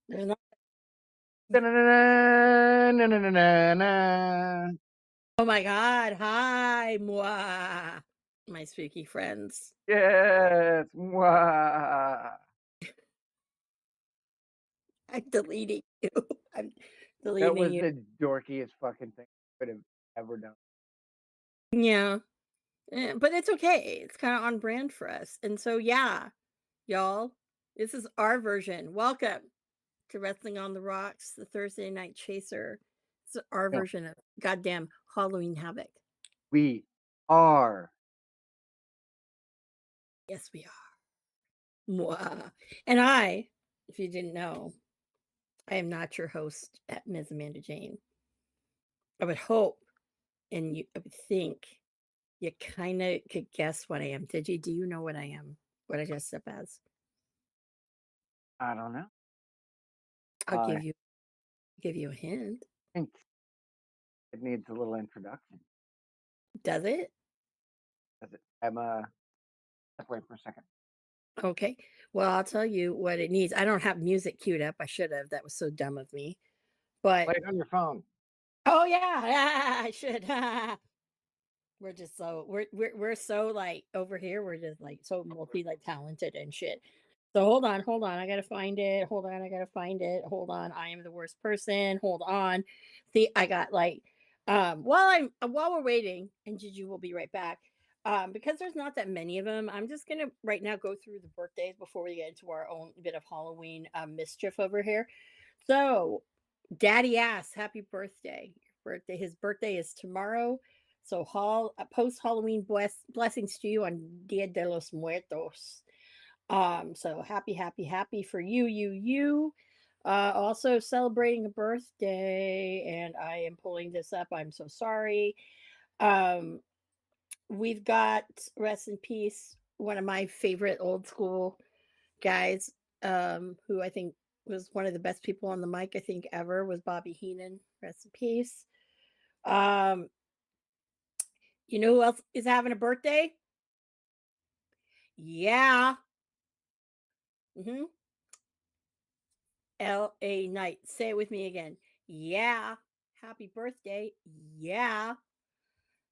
There's not. Da-na-na-na-na-na-na-na. Oh my God. Hi, moi. My spooky friends. Yes. Mwah. I'm deleting you. I'm That deleting was you. the dorkiest fucking thing I could have ever done. Yeah. But it's okay. It's kind of on brand for us. And so, yeah, y'all, this is our version. Welcome to Wrestling on the Rocks, the Thursday Night Chaser. It's our No, version of goddamn Halloween Havoc. we are. Yes, we are. Mwah. And I, if you didn't know, I am not your host at Ms. Amanda Jane. I would hope and I would think you kind of could guess what I am. Did you? Do you know what I am? What I dressed up as? I don't know. I'll I give you a hint. think it needs a little introduction. Does it? Does it? Let's wait for a second. Okay. Well, I'll tell you what it needs. I don't have music queued up. I should have. That was so dumb of me. But Play it on your phone. oh yeah, I should. We're just so we're so like over here. We're just like so like talented and shit. So hold on. I gotta find it. Hold on, I gotta find it. Hold on. I am the worst person. Hold on. See, I got like while we're waiting, and Gigi will be right back. Because there's not that many of them, I'm just gonna right now go through the birthdays before we get into our own bit of Halloween mischief over here. So, Daddy Ass, happy birthday! His birthday is tomorrow. So, post Halloween blessings to you on Dia de los Muertos. So happy for you. Also celebrating a birthday, and I am pulling this up. I'm so sorry. Um, we've got rest in peace, one of my favorite old school guys, who I think was one of the best people on the mic, I think, ever, was Bobby Heenan. Rest in peace. Um, you know who else is having a birthday? Yeah. Mm-hmm. L.A. Knight. Say it with me again. Yeah. Happy birthday. Yeah.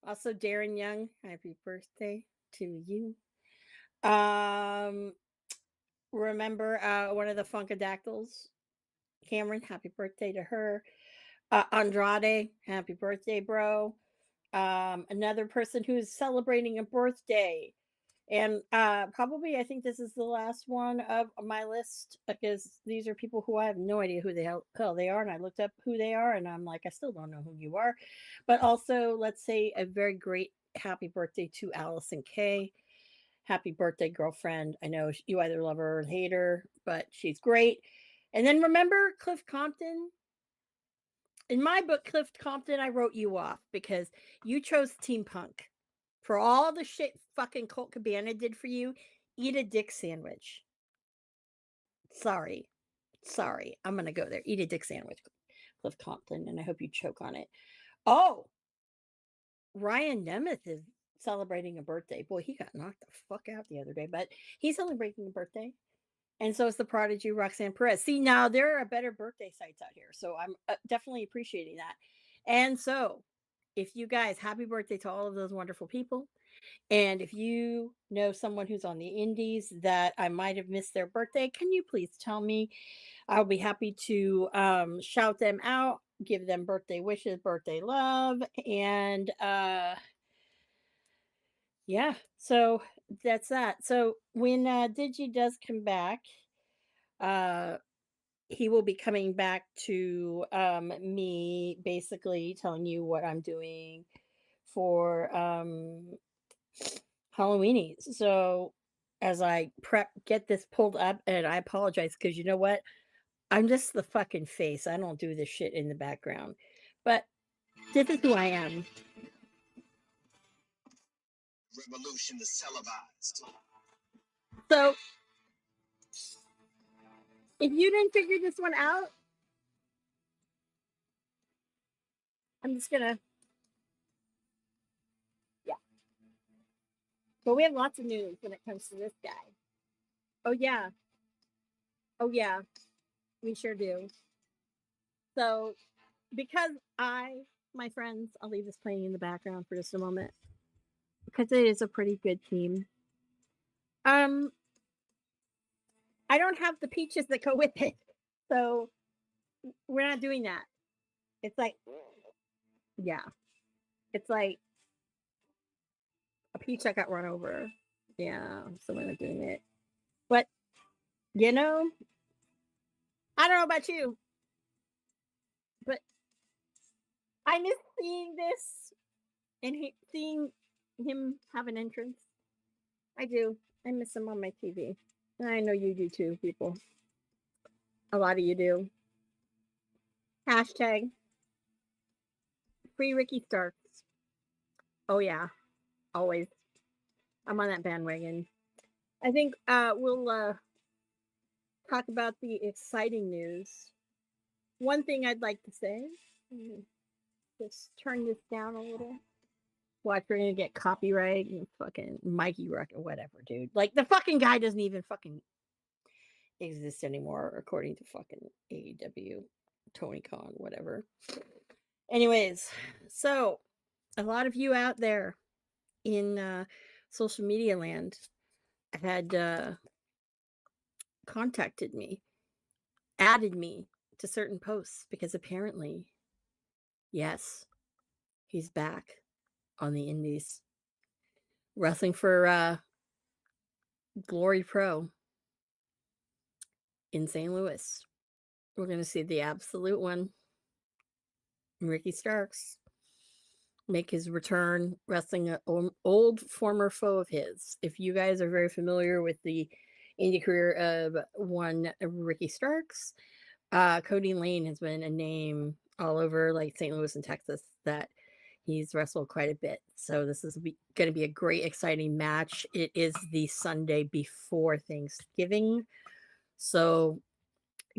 Also, Darren Young. Happy birthday to you. Um, remember one of the Funkadactyls, Cameron. Happy birthday to her. Andrade. Happy birthday, bro. Another person who's celebrating a birthday. And probably, I think this is the last one of my list because these are people who I have no idea who the hell they are. And I looked up who they are and I'm like, I still don't know who you are. But also, let's say a very great happy birthday to Allison Kay. Happy birthday, girlfriend. I know you either love her or hate her, but she's great. And then remember Cliff Compton in my book, Cliff Compton, I wrote you off because you chose Team Punk. For all the shit fucking Colt Cabana did for you, eat a dick sandwich. Sorry. Sorry. I'm gonna go there. Eat a dick sandwich, Cliff Compton, and I hope you choke on it. Oh, Ryan Nemeth is celebrating a birthday. Boy, he got knocked the fuck out the other day, but he's celebrating a birthday. And so is the prodigy Roxanne Perez. See, now there are better birthday sites out here. So I'm definitely appreciating that. And so, if you guys, happy birthday to all of those wonderful people. And if you know someone who's on the indies that I might have missed their birthday, can you please tell me? I'll be happy to shout them out, give them birthday wishes, birthday love, and yeah. So that's that. So when Digi does come back, uh he will be coming back to me basically telling you what I'm doing for Halloweenies. So as I get this pulled up, and I apologize because you know what? I'm just the fucking face. I don't do this shit in the background. But this is who I am. Revolution is televised. So if you didn't figure this one out, I'm just gonna, yeah. But we have lots of news when it comes to this guy. Oh yeah. Oh yeah. We sure do. So because my friends, I'll leave this playing in the background for just a moment because it is a pretty good team. Um, I don't have the peaches that go with it, so we're not doing that. It's like, yeah, it's like a peach that got run over. Yeah, so we're not doing it. But you know, I don't know about you, but I miss seeing this and seeing him have an entrance. I do. I miss him on my TV. And I know you do too, people. A lot of you do. Hashtag free Ricky Starks. Oh yeah, always. I'm on that bandwagon. I think we'll talk about the exciting news. One thing I'd like to say, just turn this down a little. Watch, we're gonna get copyright and fucking Mikey Rock or whatever, dude. Like the fucking guy doesn't even fucking exist anymore, according to fucking AEW, Tony Khan, whatever. Anyways, so a lot of you out there in social media land had contacted me, added me to certain posts because apparently, yes, he's back on the indies wrestling for Glory Pro in St. Louis. We're going to see the absolute one, Ricky Starks, make his return wrestling an old former foe of his. If you guys are very familiar with the indie career of one Ricky Starks, Cody Lane has been a name all over like St. Louis and Texas that he's wrestled quite a bit. So this is going to be a great, exciting match. It is the Sunday before Thanksgiving. So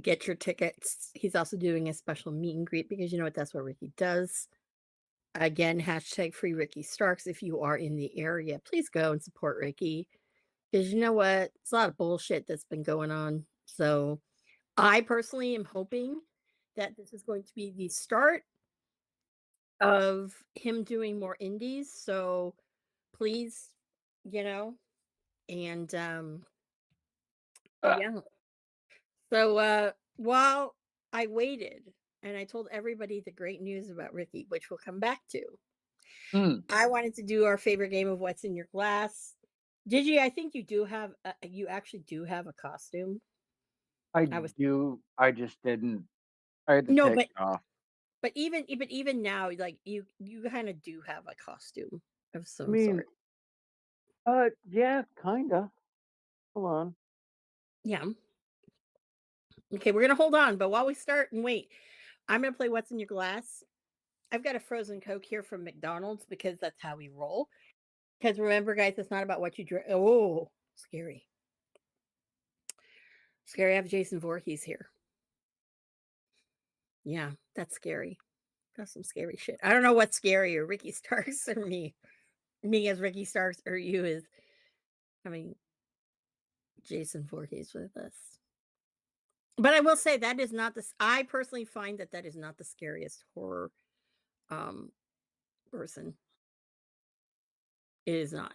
get your tickets. He's also doing a special meet and greet because you know what? That's what Ricky does. Again, hashtag free Ricky Starks. If you are in the area, please go and support Ricky because you know what? It's a lot of bullshit that's been going on. So I personally am hoping that this is going to be the start of him doing more indies. So please, you know, and yeah. So while I waited and I told everybody the great news about Ricky, which we'll come back to, I wanted to do our favorite game of what's in your glass. Did you? I think you do have. You actually do have a costume. I I was do. I just didn't. I had to no, take but it off. even now, like you kind of do have a costume of I some mean, sort. yeah, kinda. Hold on. Yeah. Okay, we're gonna hold on, but while we start and wait, I'm gonna play What's in Your Glass. I've got a frozen Coke here from McDonald's because that's how we roll. Because remember, guys, it's not about what you drink. Oh, scary. Scary. I have Jason Voorhees here. Yeah, that's scary. That's some scary shit. I don't know what's scarier, Ricky Starks or me. Me as Ricky Starks or you as having Jason Voorhees with us. But I will say that is not the I personally find that that is not the scariest horror, um, person. It is not.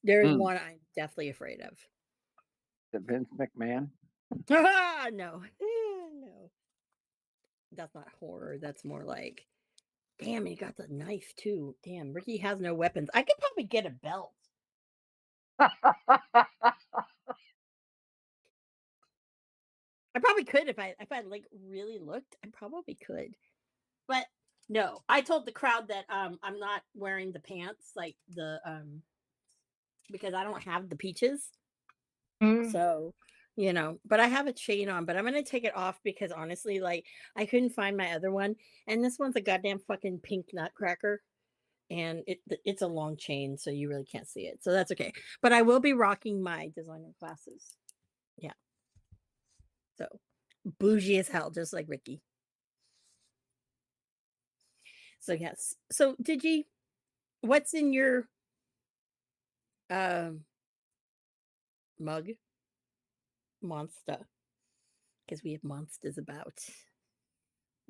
There is Mm. one I'm definitely afraid of. The Vince McMahon. No. No. That's not horror, that's more like, "Damn, he got the knife too. Damn, Ricky has no weapons." I could probably get a belt. I probably could if I, like, really looked, I probably could. But no, I told the crowd that, I'm not wearing the pants, like, because I don't have the peaches. Mm. So, but I have a chain on, but I'm gonna take it off because honestly, like, I couldn't find my other one, and this one's a goddamn fucking pink nutcracker, and it's a long chain, so you really can't see it. So that's okay. But I will be rocking my designer glasses. Yeah. So bougie as hell, just like Ricky. So yes. So did you what's in your um mug monster? Because we have monsters about.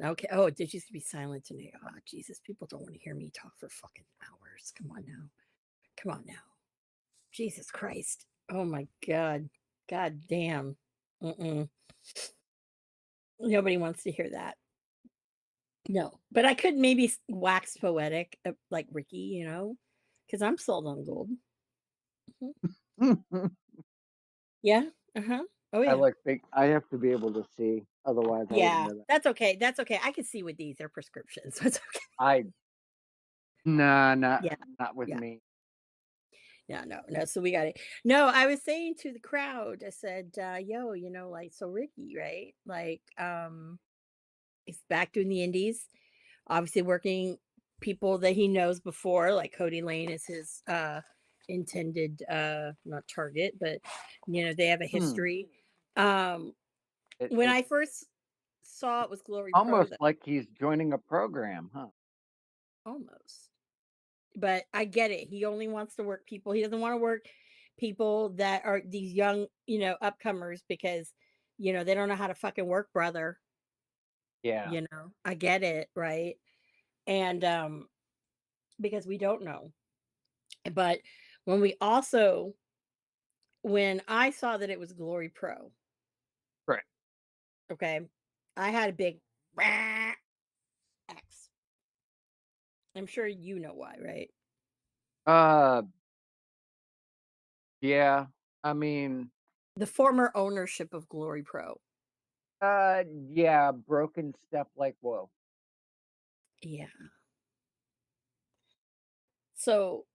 Okay. Oh, did you be silent today? Oh, Jesus. People don't want to hear me talk for fucking hours. Come on now. Come on now. Jesus Christ. Oh my God. God damn. Mm-mm. Nobody wants to hear that. No. But I could maybe wax poetic like Ricky, because I'm sold on gold. Mhm. Yeah. Uh huh. Oh, I yeah. like big. I have to be able to see, otherwise I wouldn't Yeah. wear that. That's okay. That's okay. I can see with these. They're prescriptions. So it's okay. I Nah, Yeah. not with Yeah. me. Yeah, no, no. So we got it. No, I was saying to the crowd, I said, yo, like, so Ricky, right? Like, he's back doing the indies, obviously working people that he knows before, like Cody Lane is his intended not target, but they have a Hmm. history. Um, when It's I first saw it was Glory Pro, almost that like he's joining a program, huh? almost. But I get it. He only wants to work people. He doesn't want to work people that are these young, upcomers because, they don't know how to fucking work, brother. Yeah. I get it, right? And because we don't know. But when we also when I saw that it was Glory Pro, Right. okay, I had a big X. I'm sure you know why, right? Uh, yeah. I mean, The former ownership of Glory Pro. yeah, broken stuff like whoa. Yeah. So,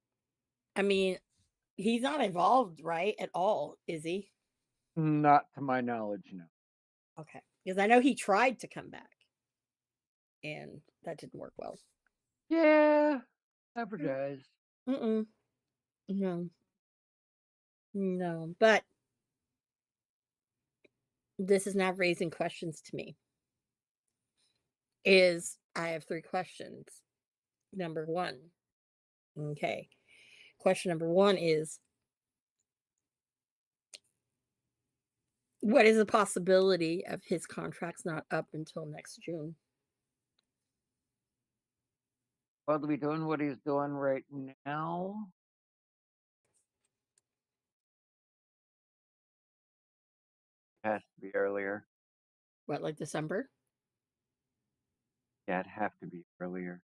I mean, he's not involved, right, at all, is he? Not to my knowledge, no. Okay, because I know he tried to come back, and that didn't work well. Yeah, advertise. Mm-mm. No, no, but this is now raising questions to me. I have 3 questions. Number 1, okay. Question number 1 is, what is the possibility of his contract's not up until next June? Well, to be doing what he's doing right now, has to be earlier. What, like December? Yeah, it'd have to be earlier.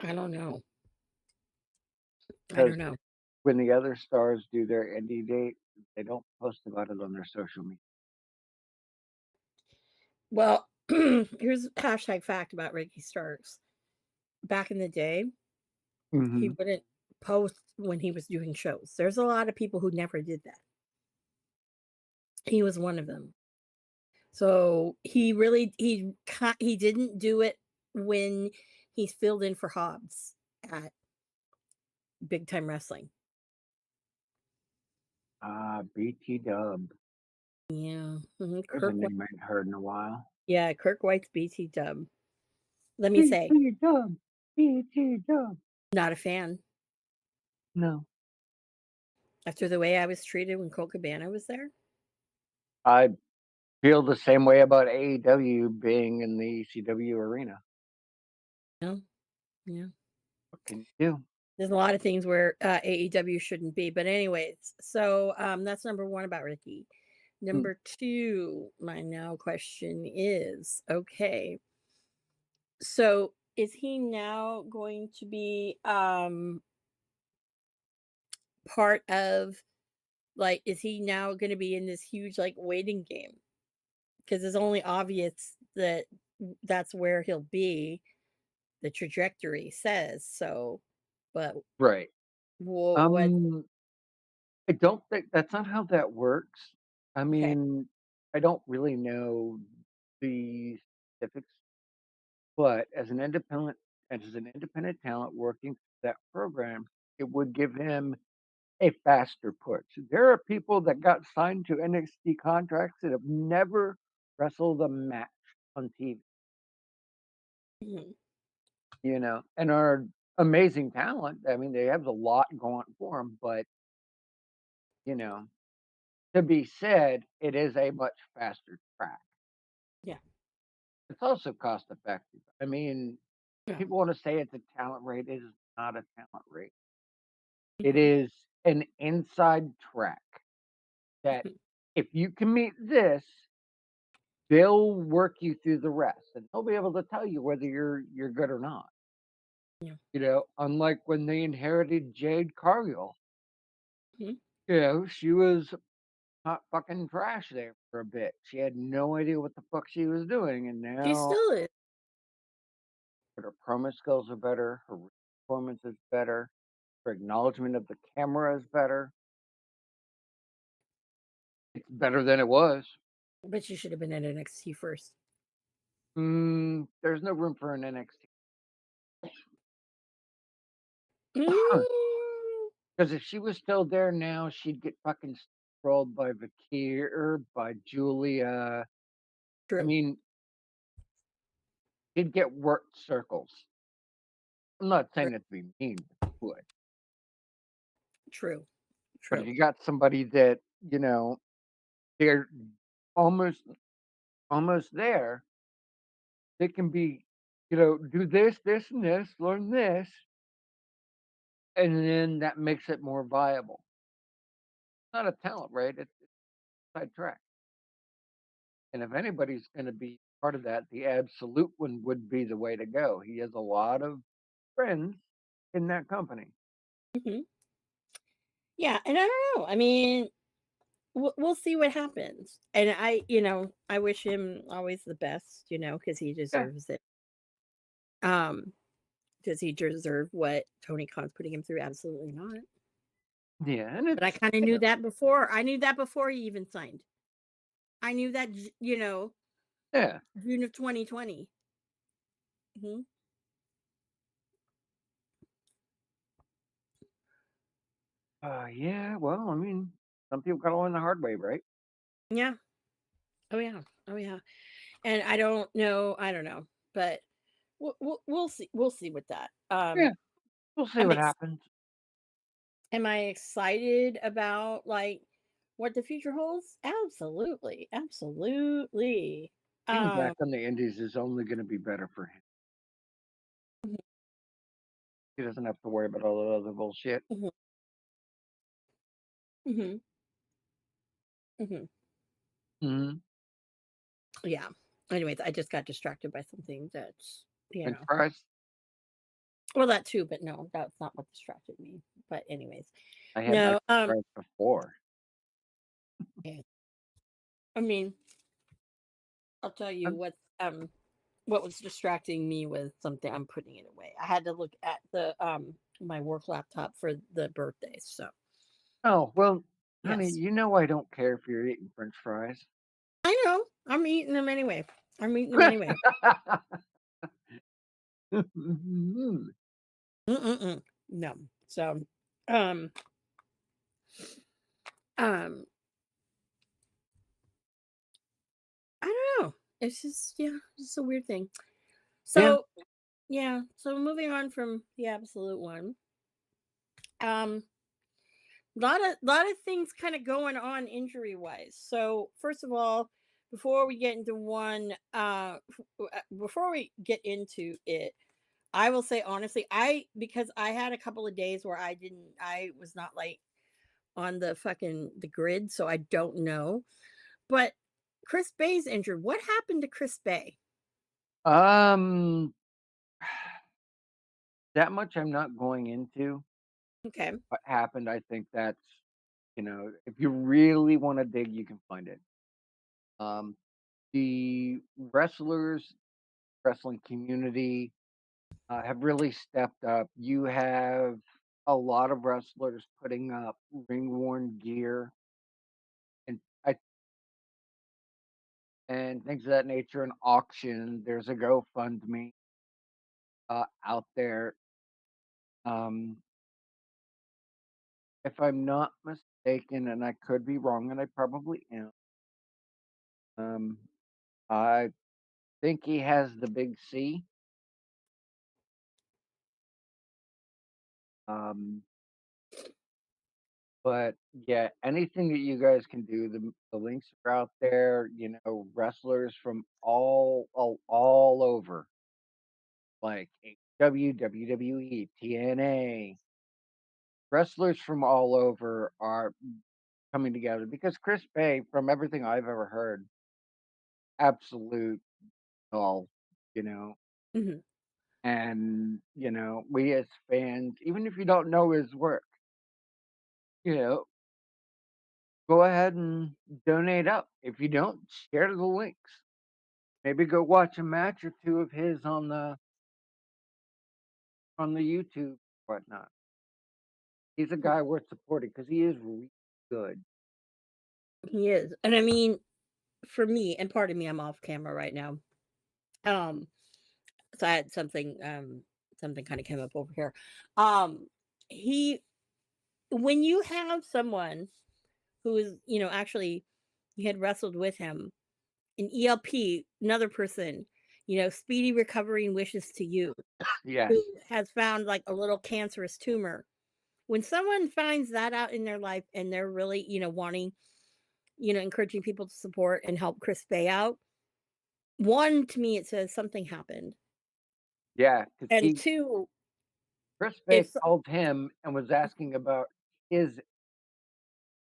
I don't know. I Because don't know. when the other stars do their indie date, they don't post about it on their social media. Well, here's a hashtag fact about Ricky Starks. Back in the day, he Mhm. wouldn't post when he was doing shows. There's a lot of people who never did that. He was one of them. So he didn't do it when he's filled in for Hobbs at Big Time Wrestling. BT Dub. Yeah, There's a name I ain't heard in a while. Kirk White's BT Dub. Let me say, BT Dub. BT Dub. not a fan. No. After the way I was treated when Colt Cabana was there. I feel the same way about AEW being in the ECW arena. No, yeah. What can you do? There's a lot of things where AEW shouldn't be, but anyways, so that's number one about Ricky. Mm, Number two, my now question is okay. So is he now going to be part of like is he now going to be in this huge like waiting game? Because it's only obvious that that's where he'll be. The trajectory says so, but right. what? Um, I don't think that's not how that works. I Okay. mean, I don't really know the specifics, but as an independent talent working that program, it would give him a faster push. There are people that got signed to NXT contracts that have never wrestled a match on TV, Mhm. and are amazing talent. I mean, they have a lot going for them, but you know, to be said, it is a much faster track. Yeah. It's also cost effective. I mean, Yeah. people want to say it's a talent rate. It is not a talent rate. It Mhm. is an inside track that Mhm. if you can meet this, they'll work you through the rest, and they'll be able to tell you whether you're good or not. Yeah. Unlike when they inherited Jade Cargill, Mhm. she was hot fucking trash there for a bit. She had no idea what the fuck she was doing, and She now still is. her promo skills are better, her performance is better, her acknowledgement of the camera is better. It's better than it was. But she should have been at NXT first. There's no room for an NXT Mm, because if she was still there now, she'd get fucking rolled by Vakir, by Julia. I true. mean, she'd get worked circles. I'm not True. saying that to be mean, but she would. True. But if True. you got somebody that they're almost almost there, they can be, do this, this, and this, learn this, and then that makes it more viable. It's not a talent, right? It's a side track. And if anybody's going to be part of that, the absolute one would be the way to go. He has a lot of friends in that company. Mhm. Yeah, and I don't know. I mean, we'll see what happens. And I wish him always the best, because he Yeah, deserves it. Um, does he deserve what Tony Khan's putting him through? Absolutely not. yeah, and But I it's kind of knew that before. I knew that before he even signed. I knew that, yeah, June of 2020. Hmm. yeah. Well, I mean, some people got to learn the hard way, right? Yeah. Oh yeah. Oh yeah. And I don't know. I don't know, but we'll see. We'll see with that. Yeah, we'll see I'm what ex- happens. Am I excited about like what the future holds? Absolutely, absolutely. Being back Um, on the Indies is only going to be better for him. mhm, He doesn't have to worry about all the other bullshit. mhm, mhm, mhm. Hmm. Yeah. Anyways, I just got distracted by something that's French fries. well that too, but no, that's not what distracted me. But anyways, I had my no. French fries before. Yeah, I mean, I'll tell you Um, what was distracting me was something I'm putting it away. I had to look at the my work laptop for the birthday. So oh well, honey, yes. I don't care if you're eating French fries. I know. I'm eating them anyway. I'm eating them anyway. Mm-mm-mm. No. So, um, um, I don't know. It's just yeah, it's a weird thing. Yeah, So yeah. So moving on from the absolute one. Um, lot of things kind of going on injury wise. So first of all, before we get into one, before we get into it, I will say honestly, because I had a couple of days where I was not like on the grid, so I don't know. But Chris Bay's injured. What happened to Chris Bay? um, that much I'm not going into Okay. what happened. I think that's, if you really wanna dig, you can find it. Um, the wrestling community, have really stepped up. You have a lot of wrestlers putting up ring-worn gear and I and things of that nature, an auction. There's a GoFundMe, out there. Um, if I'm not mistaken, and I could be wrong, and I probably am, um, I think he has the big C. Um, but yeah, anything that you guys can do, the links are out there. Wrestlers from all over, like AEW, WWE, TNA. Wrestlers from all over are coming together because Chris Bay, from everything I've ever heard, absolute all, you know. Mhm. And, we as fans, even if you don't know his work, you know, go ahead and donate up. If you don't, share the links. Maybe go watch a match or two of his on the YouTube, whatnot. He's a guy worth supporting because he is really good. He is. And I mean, for me, and pardon me, I'm off camera right now. Um, so I had something kind of came up over here. He when you have someone who is, actually you had wrestled with him, an ELP, another person, speedy recovery and wishes to you, Yes. who has found like a little cancerous tumor. When someone finds that out in their life and they're really, wanting, encouraging people to support and help Chris Bay out, one, to me, it says something happened. Yeah. Because And two, Chris Bay if so- called him and was asking about his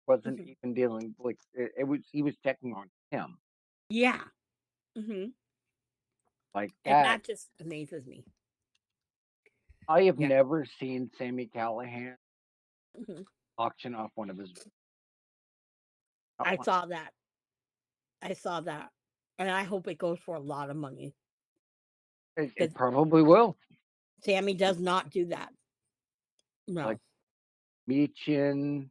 wasn't Mhm. even dealing like it was he was checking on him Yeah. Hmm. like And that. that just amazes me. I have Yeah. never seen Sammy Callahan Mhm. auction off one of his not I one. saw that. I saw that. And I hope it goes for a lot of money It because probably will. Sammy does not do that. Like No. Meechin,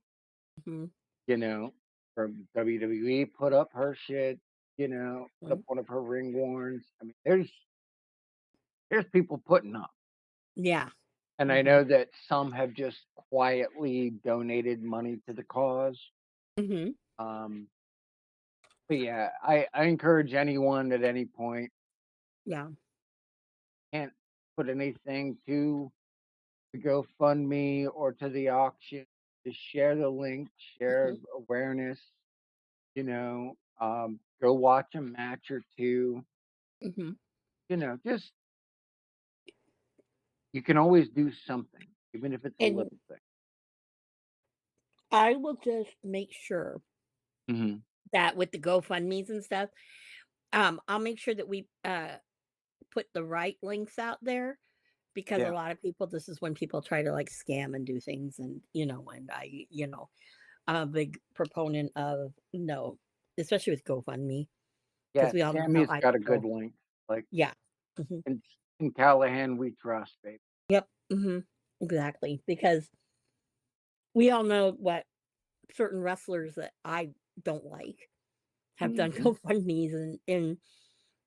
Mhm. you know, from WWE put up her shit, put up Mhm. one of her ring warrants. I mean, there's people putting up. Yeah. And I Mhm. know that some have just quietly donated money to the cause. Mhm. Um, but yeah, I encourage anyone at any point Yeah. can't put anything to the GoFundMe or to the auction. Just share the link, share Mhm. awareness, go watch a match or two, Mhm. just you can always do something, even if it's a And little thing. I will just make sure Hmm. that with the GoFundMe's and stuff, I'll make sure that we put the right links out there because a Yeah. lot of people, this is when people try to like scam and do things, and and I'm a big proponent of no, especially with GoFundMe because Yeah. we all know how Sammy's I got a good feel. link. Like Yeah. Mhm. in Callahan, we trust, baby. Yep. Exactly. Because we all know what certain wrestlers that I don't like. have done Mhm. GoFundMe's, and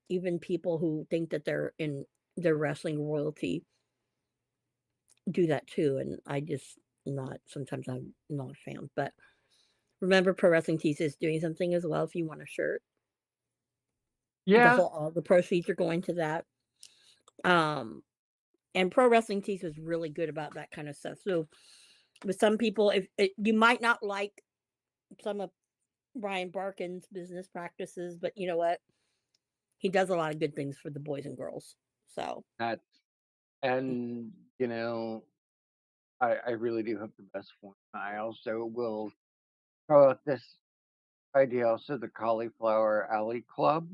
even people who think that they're in their wrestling royalty do that too, and I just not sometimes I'm not a fan, but remember Pro Wrestling Tees is doing something as well if you want a shirt. The Yeah, whole all the proceeds are going to that. Um, and Pro Wrestling Tees was really good about that kind of stuff. So with some people, if you might not like some of Ryan Barkin's business practices, but you know what? He does a lot of good things for the boys and girls. So that's and, I really do hope the best for him. I also will throw out this idea also, the Cauliflower Alley Club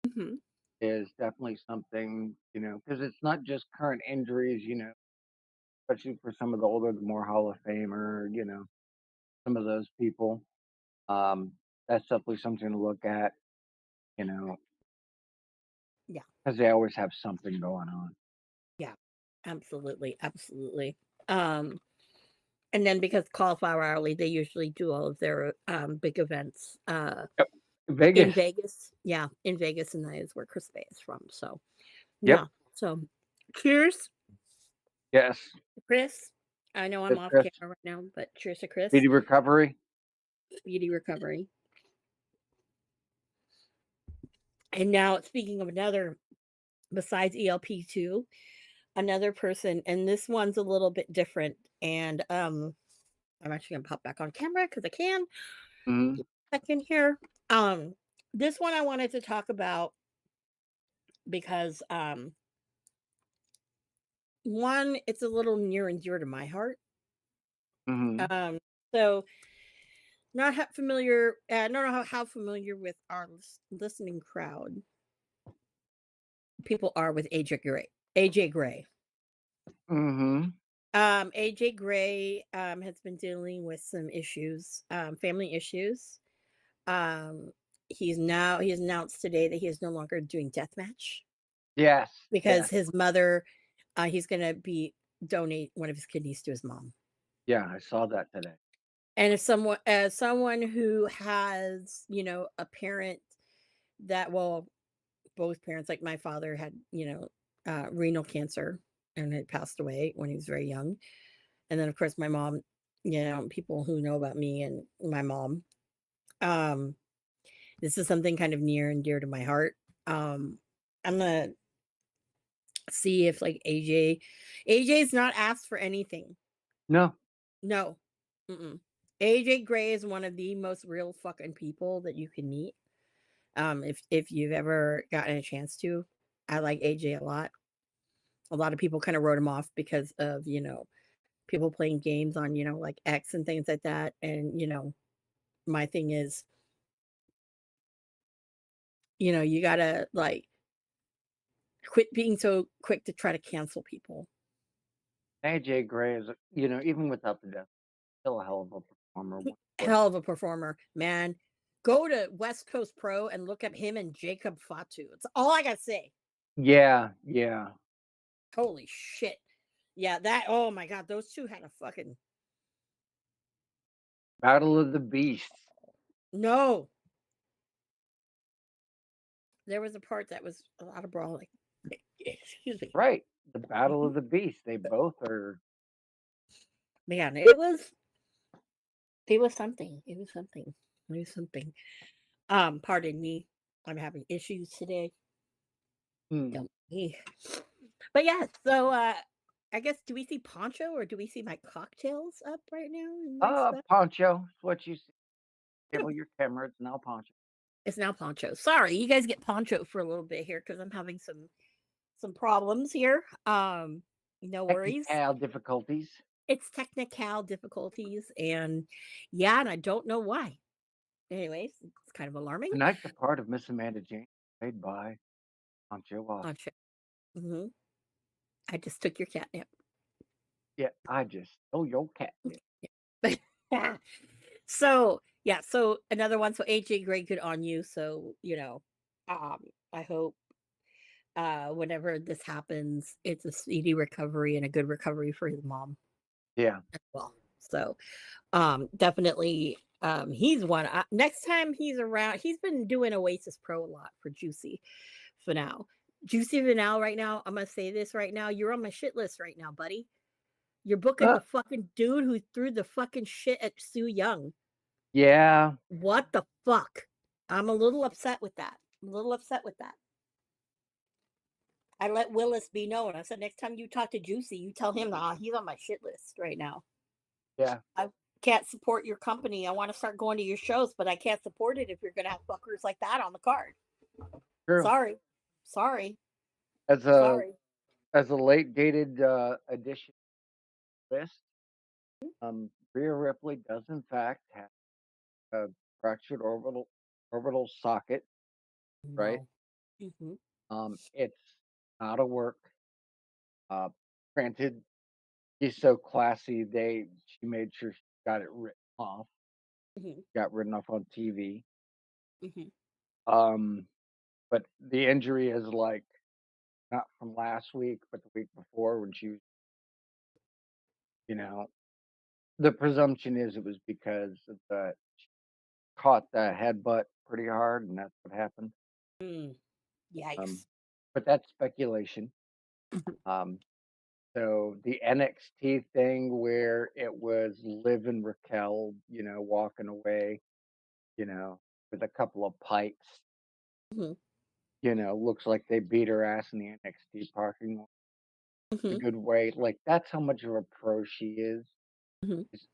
mhm, is definitely something, because it's not just current injuries, especially for some of the older, the more Hall of Famer, some of those people. Um, that's definitely something to look at, you know, yeah, because they always have something going on. yeah, absolutely, absolutely. Um, and then because Cauliflower Alley, they usually do all of their big events Yep. in Vegas. Vegas. Yeah, in Vegas, and that is where Chris Bay is from. So Yep. yeah. So cheers, Yes. Chris. I know I'm Yes, off Chris. camera right now, but cheers to Chris. Speedy recovery. Speedy recovery. And now, speaking of another, besides ELP2, another person, and this one's a little bit different. And I'm actually gonna pop back on camera because I can. Mhm. Second here. Um, this one I wanted to talk about because one, it's a little near and dear to my heart. Mhm. Um, so not familiar. I don't know how familiar with our listening crowd people are with AJ Gray. AJ Gray. Mhm. AJ Gray has been dealing with some issues, family issues. Um, he has announced today that he is no longer doing deathmatch Yes. because Yes. his mother, he's going to be donate one of his kidneys to his mom. Yeah, I saw that today. And if someone, as someone who has, a parent that, well, both parents, like my father had, renal cancer and had passed away when he was very young. And then, of course, my mom, people who know about me and my mom, um, this is something kind of near and dear to my heart. Um, I'm gonna see if like AJ's not asked for anything. No. No. Mm-mm. AJ Gray is one of the most real fucking people that you can meet. If you've ever gotten a chance to, I like AJ a lot. A lot of people kind of wrote him off because of, people playing games on, like X and things like that. And, my thing is, you gotta like quit being so quick to try to cancel people. AJ Gray is, even without the death, still a hell of a performer. What? Hell of a performer, man. Go to West Coast Pro and look up him and Jacob Fatu. It's all I gotta say. Yeah. Yeah. Holy shit. Yeah, that oh my god, those two had a fucking Battle of the Beasts. no. There was a part that was a lot of brawling. Excuse me. Right. The Battle Mhm. of the Beasts. They both are. Man, it was something. It was something. It was something. Pardon me. I'm having issues today. Hmm. Don't me. But yeah, so I guess do we see Poncho or do we see my cocktails up right now in my stuff? Poncho. It's what you see. No, Table your camera. It's now Poncho. it's now Poncho. Sorry, you guys get Poncho for a little bit here because I'm having some problems here. No worries. Technical difficulties. It's technical difficulties and yeah, and I don't know why. Anyways, it's kind of alarming. Tonight's a part of Miss Amanda Jane, played by Poncho Walker. Poncho. Hmm. I just took your catnip. Yeah, I just stole your catnip. So yeah, so another one. So AJ, great, good on you. So I hope whenever this happens, it's a speedy recovery and a good recovery for his mom Yeah. as well. So definitely. He's one. Next time he's around, he's been doing Oasis Pro a lot for Juicy for now. Juicy for now, right now. I'm gonna say this right now. You're on my shit list right now, buddy. You're booking the Uh, fucking dude who threw the fucking shit at Sue Young. yeah, What the fuck? I'm a little upset with that. I'm a little upset with that. I let Willis be known. I said, next time you talk to Juicy, you tell him, he's on my shit list right now. yeah, I can't support your company. I want to start going to your shows, but I can't support it if you're going to have fuckers like that on the card. true. Sorry. Sorry. As a Sorry. late dated addition list, Rhea Ripley does in fact have a fractured orbital socket, right? No. Hmm. It's not a work. Uh, Granted, she's so classy. She made sure she got it written off. Hmm. Got written off on TV. Hmm. Um, but the injury is like not from last week, but the week before when she was, you know, the presumption is it was because of the caught the headbutt pretty hard, and that's what happened. Mm. Um, Yikes. but that's speculation. Um, so the NXT thing where it was Liv and Raquel, walking away, with a couple of pipes, Hmm. looks like they beat her ass in the NXT parking lot a Hmm. good way. Like that's how much of a pro she is. Hmm. She's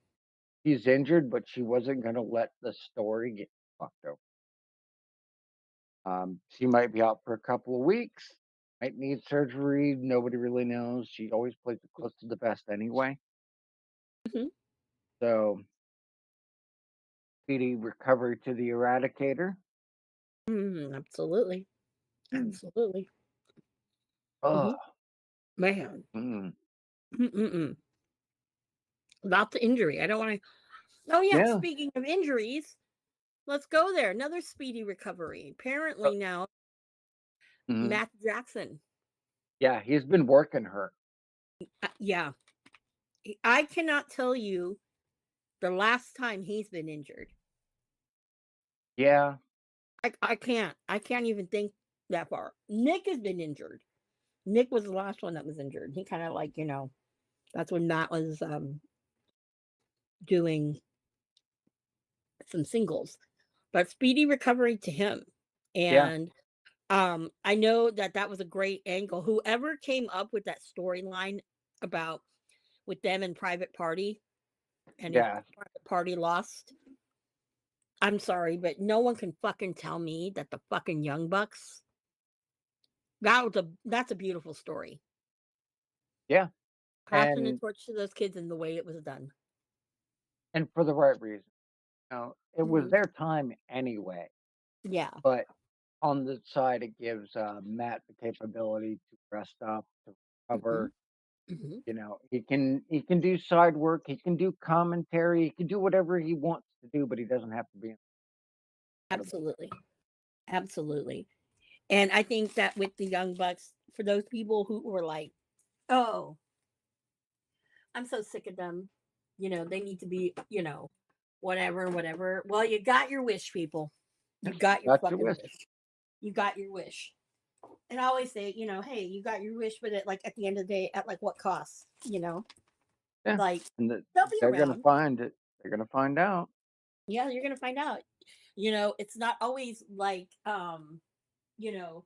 she's injured, but she wasn't gonna let the story get fucked over. She might be out for a couple of weeks, might need surgery. Nobody really knows. She always plays it close to the best anyway. Hmm. So speedy recovery to the Eradicator. Absolutely. Mm. Absolutely. Oh, Hmm. Man. mm. Mm-mm-mm. About the injury. I don't want to. Oh, yeah. Yeah. Speaking of injuries, let's go there. Another speedy recovery. Uh, Apparently now, mhm. Matt Jackson. Yeah, he's been working her. Yeah. I cannot tell you the last time he's been injured. Yeah, I can't. I can't even think that far. Nick has been injured. Nick was the last one that was injured. He kind of like, that's when Matt was doing some singles. But speedy recovery to him. yeah, And I know that that was a great angle. Whoever came up with that storyline about with them in private party and his yeah, private party lost. I'm sorry, but no one can fucking tell me that the fucking Young Bucks. That's a beautiful story. yeah, Passing the and torch to those kids and the way it was done. for the right reason. It was Mhm. their time anyway, Yeah. but on the side, it gives Matt the capability to rest up, to Mhm. recover. Mhm. He can do side work. He can do commentary. He can do whatever he wants to do, but he doesn't have to be incredible. Absolutely. Absolutely. And I think that with the Young Bucks, for those people who were like, "Oh, I'm so sick of them," they need to be, whatever, whatever. Well, you got your wish, people. You got your Got your fucking wish. wish. You got your wish. And I always say, hey, you got your wish, but at the end of the day, at like what cost? Yeah, Like and they'll be they're gonna around. find it. They're gonna find out. Yeah, you're gonna find out. It's not always like you know,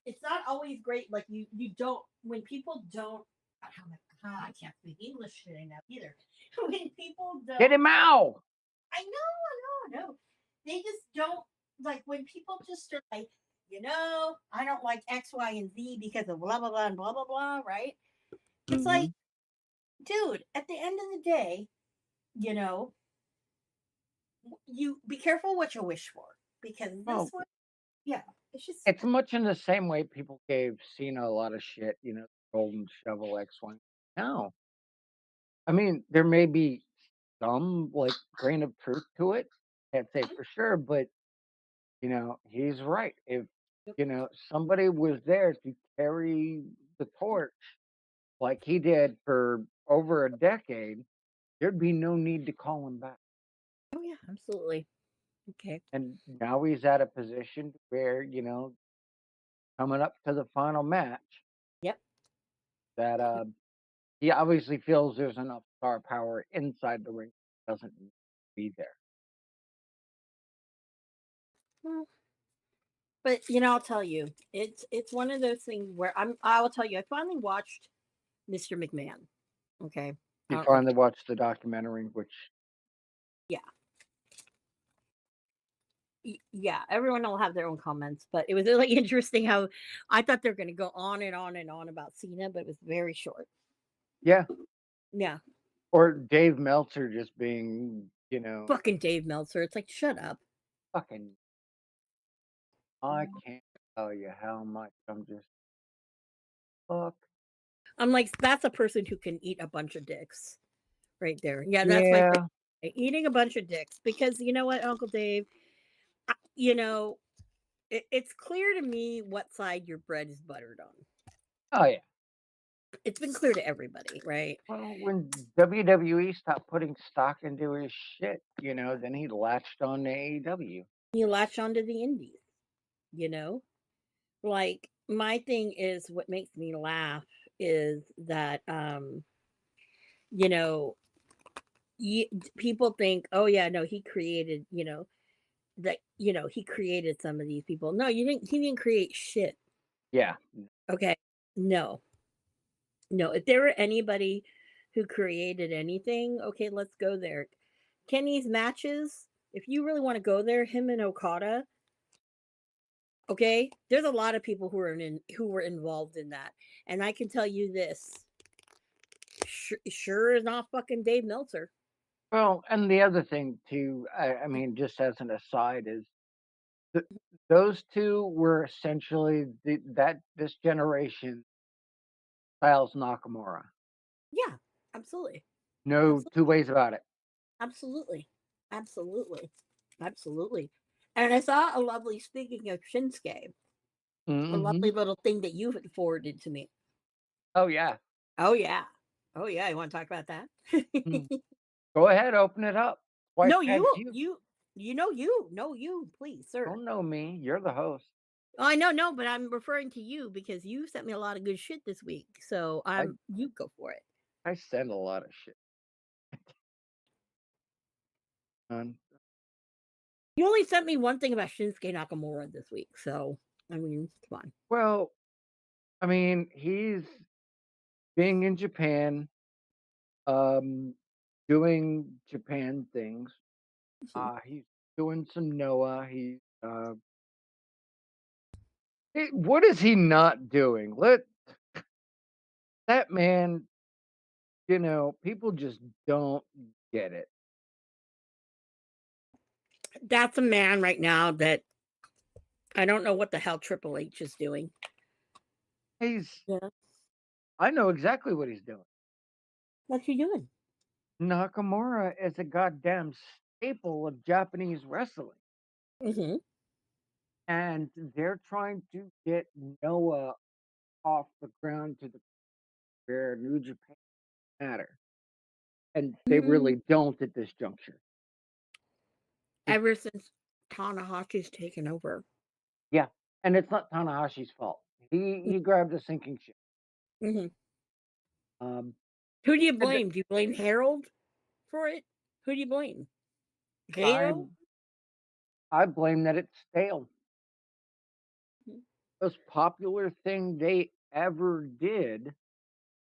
it's not always great. Like you don't when people don't. Oh my God, I can't speak English today now either. When people Get don't, him out. I know. They just don't like when people just are like, I don't like X, Y, and Z because of blah blah blah and blah blah blah. Right? It's like, Hmm. dude, at the end of the day, you know, you be careful what you wish for because this Well, one, yeah, it's just it's much in the same way people gave Cena a lot of shit, golden shovel X1. No. I mean, there may be some like grain of truth to it. Can't say for sure, but he's right. If somebody was there to carry the torch like he did for over a decade, there'd be no need to call him back. Yeah, absolutely. Okay. And now he's at a position where, coming up to the final match Yep. that, he obviously feels there's enough star power inside the ring, doesn't need to be there. Well, but I'll tell you, it's one of those things where I will tell you, I finally watched Mr. McMahon. Okay. I You don't know if finally watched the documentary, which yeah. Yeah, everyone will have their own comments, but it was really interesting how I thought they're gonna go on and on and on about Cena, but it was very short. yeah, Yeah. or Dave Meltzer just being, Fucking Dave Meltzer. It's like, shut up. fucking I can't tell you how much I'm just fuck. I'm like, that's a person who can eat a bunch of dicks right there. Yeah, that's my thing. Yeah. Eating a bunch of dicks because you know what, Uncle Dave, I, you know, it's clear to me what side your bread is buttered on. Oh yeah. It's been clear to everybody, right? Well, when WWE stopped putting stock into his shit, then he latched on to AEW. You latch onto the indies, you know? Like, my thing is what makes me laugh is that, you know, people think, "Oh, yeah, no, he created," that, he created some of these people. No, he didn't create shit, Yeah. okay? No. No, if there were anybody who created anything, okay, let's go there. Kenny's matches, if you really wanna go there, him and Okada, okay? There's a lot of people who were involved in that, and I can tell you this, sure is not fucking Dave Meltzer. Well, and the other thing too, I mean, just as an aside, is th- those two were essentially this generation Styles Nakamura. Yeah, absolutely. No Absolutely. two ways about it. Absolutely. Absolutely. Absolutely. And I saw a lovely speaking of Shinsuke, a Hmm. lovely little thing that you had forwarded to me. Oh yeah. Oh, yeah. Oh, yeah, you wanna talk about that? Mm. Go ahead, open it up. Why No, can't you? no, you, please, sir. Don't know me. You're the host. Oh, I know, no, but I'm referring to you because you sent me a lot of good shit this week, so, I you go for it. I send a lot of shit. On. You only sent me one thing about Shinsuke Nakamura this week, so, I mean, come on. Well, I mean, he's being in Japan, um, doing Japan things. Mhm. He's doing some Noah. What is he not doing? Let that man, people just don't get it. That's a man right now that I don't know what the hell Triple H is doing. He's, Yeah. I know exactly what he's doing. What's he doing? Nakamura is a goddamn staple of Japanese wrestling. Mhm. And they're trying to get Noah off the ground to the where New Japan matter. And they Mm, really don't at this juncture. It, ever since Tanahashi's taken over. yeah. And it's not Tanahashi's fault. He grabbed a sinking ship. Mhm. Um Who do you and blame? Do you blame Harold for it? Who do you blame? I Gato? I blame that it's stale. Mhm. Most popular thing they ever did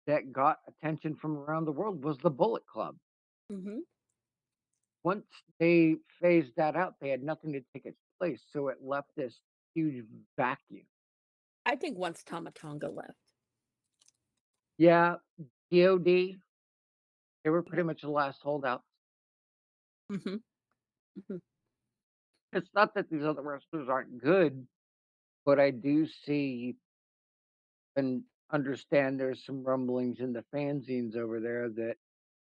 that got attention from around the world was the Bullet Club. Mhm. Once they phased that out, they had nothing to take its place, so it left this huge vacuum. I think once Tamatonga left. Yeah, God, they were pretty Yep. much the last holdouts. Mhm. Mhm. It's not that these other wrestlers aren't good, but I do see and understand there's some rumblings in the fanzines over there that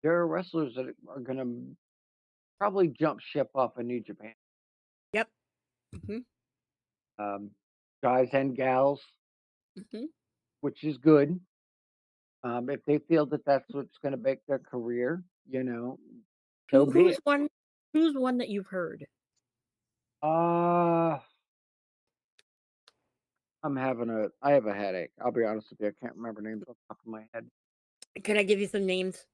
there are wrestlers that are going to probably jump ship off of New Japan. Yep. Mhm. Um, Guys and gals, Mhm. which is good. If they feel that that's what's going to make their career, so be Who's it. one? Who's one that you've heard? Uh, I have a headache. I'll be honest with you. I can't remember names off the top of my head. Can I give you some names?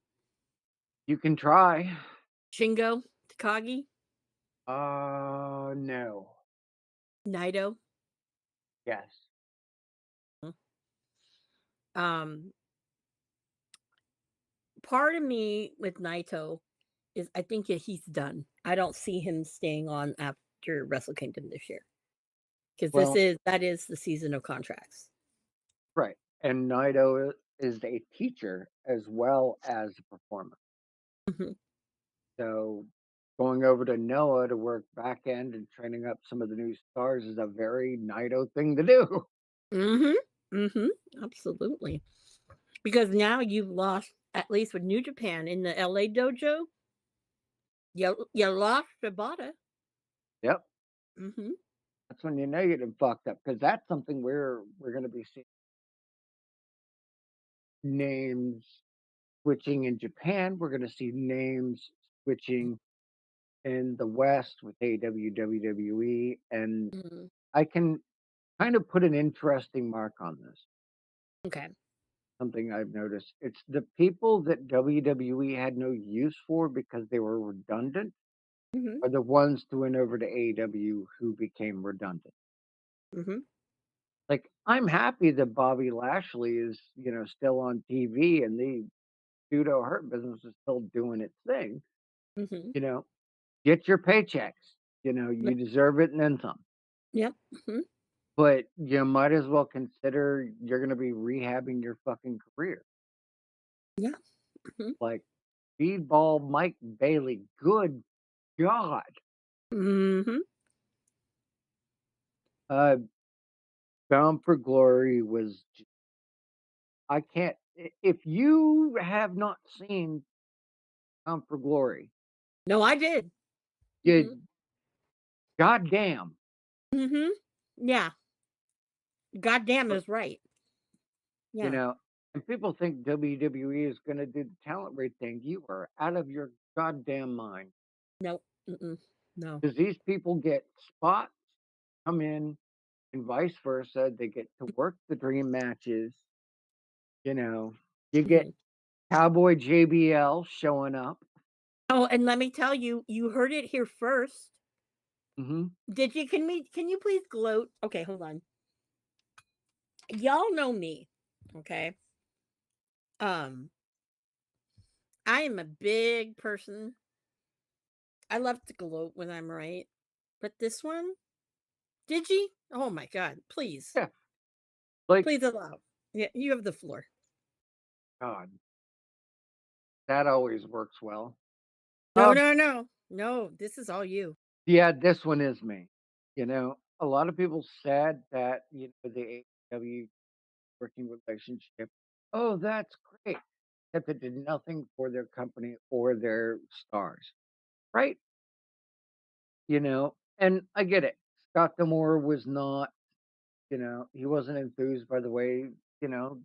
You can try. Shingo Takagi, No. Naito. Yes. Um, Part of me with Naito is I think that he's done. I don't see him staying on after Wrestle Kingdom this year because Well, that is the season of contracts. right. And Naito is a teacher as well as a performer. Mhm. So going over to Noah to work back end and training up some of the new stars is a very Naito thing to do. Mhm. Mhm. Absolutely. Because now you've lost at least with New Japan in the LA dojo, you lost Shibata. Yep. Mhm. That's when you know you done fucked up because that's something we're going to be seeing names switching in Japan. We're going to see names switching in the West with AEW, WWE, and Mhm. I can kind of put an interesting mark on this. Okay. Something I've noticed. It's the people that WWE had no use for because they were redundant Mhm. are the ones who went over to AEW who became redundant. Mhm. Like, I'm happy that Bobby Lashley is, still on TV and the pseudo hurt business is still doing its thing. Mhm. You know, get your paychecks. You Yep. deserve it and then some. Yep. Mhm. But you might as well consider you're going to be rehabbing your fucking career. Yeah. Mhm. Like, Speedball Mike Bailey, good God. Mhm. Uh, Bound for Glory was, I can't, if you have not seen Bound for Glory, No, I did. Mhm. you goddamn, Mhm. Yeah. Goddamn uh, is right. you Yeah. know, and people think WWE is going to do the talent rate thing. You are out of your goddamn mind Nope. Mm-mm. No. because these people get spots, come in, and vice versa. They get to work the dream matches. You know, you get Mhm. Cowboy JBL showing up. Oh, and let me tell you, you heard it here first. Hmm. Did you can you please gloat? Okay, hold on. Y'all know me, okay? Um, I am a big person. I love to gloat when I'm right. But this one, did you? Oh my god, please. Yeah, like, Please allow. Yeah, you have the floor. God, that always works well. No, Um, no, no. No, this is all you. yeah, this one is me. A lot of people said that, the AEW working relationship, oh, that's great. Except it did nothing for their company or their stars, right? And I get it. Scott Demore was not, he wasn't enthused by the way, you know,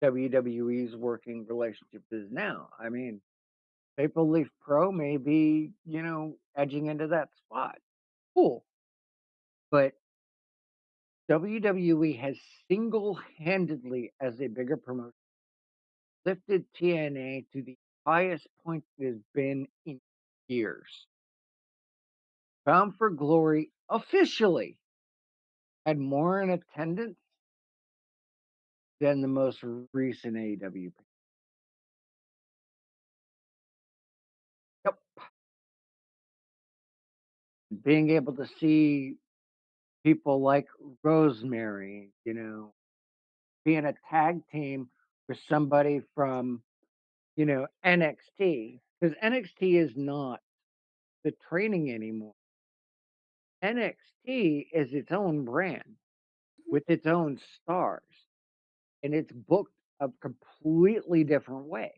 WWE's working relationship is now. I mean, Maple Leaf Pro may be, edging into that spot. Cool. But WWE has single-handedly, as a bigger promotion, lifted TNA to the highest point it has been in years. Bound for Glory officially had more in attendance than the most recent AEW. Yep. Being able to see people like Rosemary, being a tag team with somebody from, NXT, because NXT is not the training anymore. NXT is its own brand Mhm, with its own stars, and it's booked a completely different way.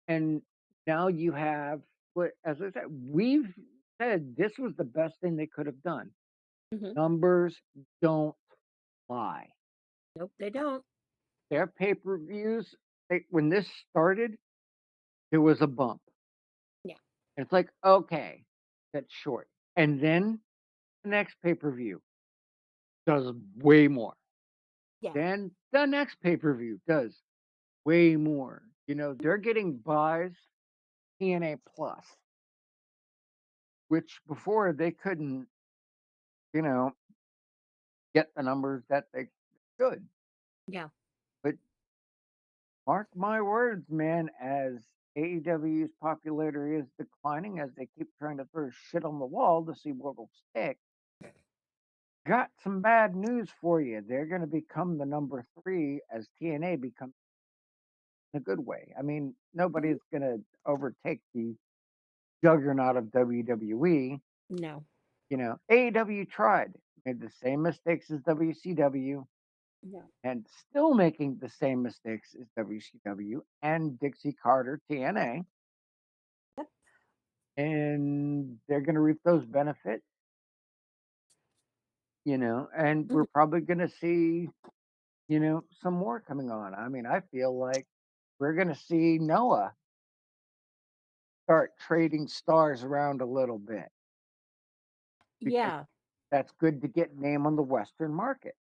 And now you have what, as I said, we've said this was the best thing they could have done. mhm. Numbers don't lie. Nope, they don't. Their pay-per-views, when this started, there was a bump. Yeah. It's like, okay, that's short. And then the next pay-per-view does way more. Yeah. Then the next pay-per-view does way more. They're getting buys TNA Plus, which before they couldn't, you know, get the numbers that they should. Yeah. But mark my words, man, as AEW's popularity is declining, as they keep trying to throw shit on the wall to see what will stick, got some bad news for you. They're going to become the number three as TNA becomes in a good way. I mean, Mhm. nobody's going to overtake the juggernaut of WWE. No. AEW tried, made the same mistakes as WCW, No. and still making the same mistakes as WCW and Dixie Carter TNA. Yep. And they're going to reap those benefits, and we're Mhm. probably going to see, some more coming on. I mean, I feel like we're going to see Noah start trading stars around a little bit because Yeah. that's good to get name on the Western market.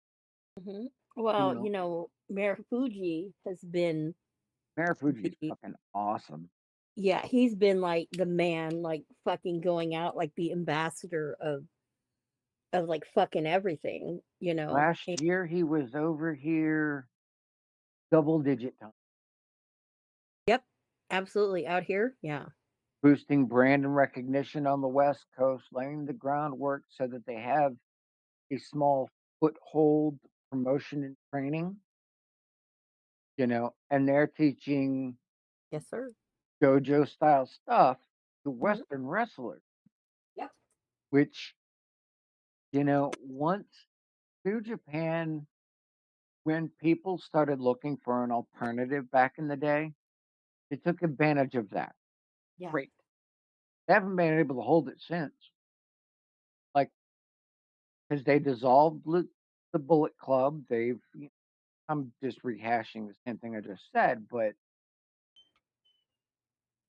Mhm. You Well, know, Mayor Fuji has been Marufuji is the fucking awesome. yeah, he's been like the man, like fucking going out like the ambassador of like fucking everything, Last year he was over here double digit time, Yep. Absolutely. Out here? Yeah. boosting brand and recognition on the West Coast, laying the groundwork so that they have a small foothold promotion and training, and they're teaching Yes, sir. dojo style stuff to Mhm. Western wrestlers, Yep. which, once New Japan, when people started looking for an alternative back in the day, they took advantage of that. Yeah. Great. They haven't been able to hold it since. Like, because they dissolved the Bullet Club. I'm just rehashing the same thing I just said, but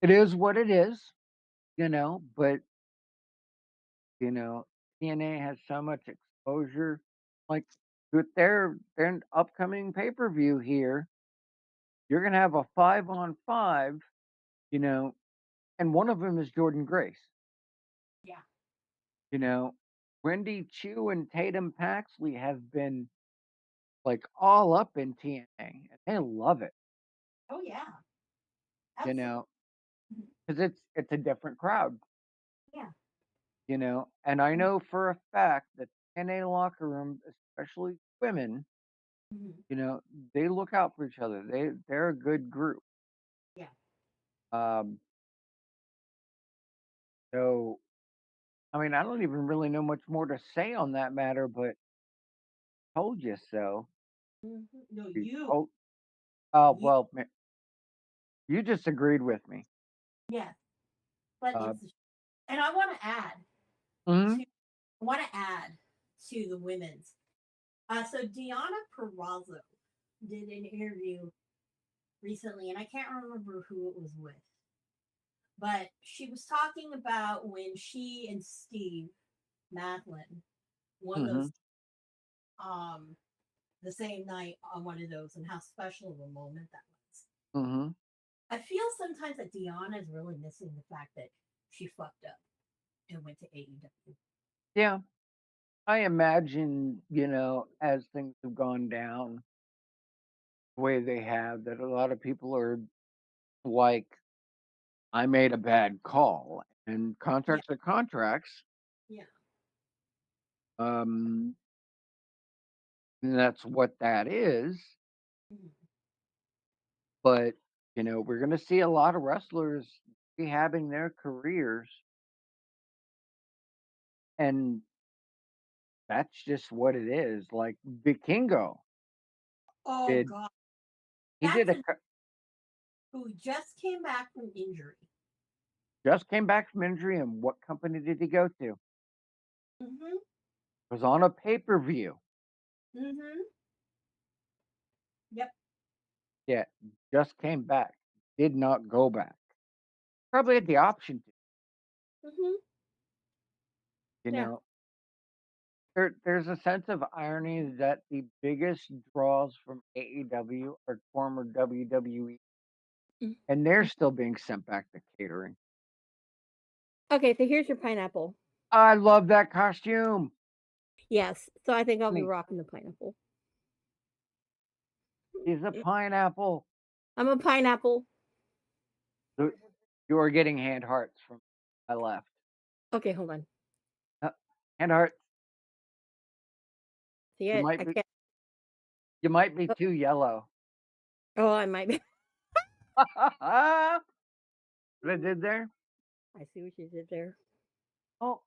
it is what it is, but You know, TNA has so much exposure. Like with their upcoming pay-per-view here, you're gonna have a 5-on-5, you know, and one of them is Jordan Grace. Yeah. You know, Wendy Chu and Tatum Paxley have been like all up in TNA, and they love it. Oh, yeah. You Absolutely. know, because it's a different crowd. Yeah. And I Mhm. know for a fact that TNA locker room, especially women, Mhm. You know, they look out for each other. They're a good group. Yeah. Um, so I mean, I don't even really know much more to say on that matter, but told you so. Mhm. No, We you. told, oh You. well, you just agreed with me. Yes. But Uh, it's and I want to add mhm, to I want to add to the women's. So Deanna Perrazzo did an interview recently, and I can't remember who it was with, but she was talking about when she and Steve Macklin won mhm, those um the same night on one of those, and how special of a moment that was. mhm. I feel sometimes that Deanna is really missing the fact that she fucked up and went to AEW. Yeah, I imagine as things have gone down the way they have, that a lot of people are like, I made a bad call, and Yeah, contracts are contracts. yeah. Um, and that's what that is. Mhm. But, we're gonna see a lot of wrestlers rehabbing their careers, and that's just what it is. Like Vikingo Oh did God, he did that's a a who just came back from injury. just came back from injury, and what company did he go to? Mm-hmm. Was on a pay-per-view. Mm-hmm. Yep. Yeah, just came back. Did not go back. Probably had the option to. Hmm. You Yeah. know, there's a sense of irony that the biggest draws from AEW are former WWE, Mm. and they're still being sent back to catering. Okay, so here's your pineapple. I love that costume. Yes, so I think I'll be Honey, rocking the pineapple. he's a Mm, pineapple. I'm a pineapple. You you are getting hand hearts from my left. Okay, hold on. Uh, hand hearts. See You it? might I be can't. you might be Oh, too yellow. oh, I might be. What I did there? I see what you did there. Oh,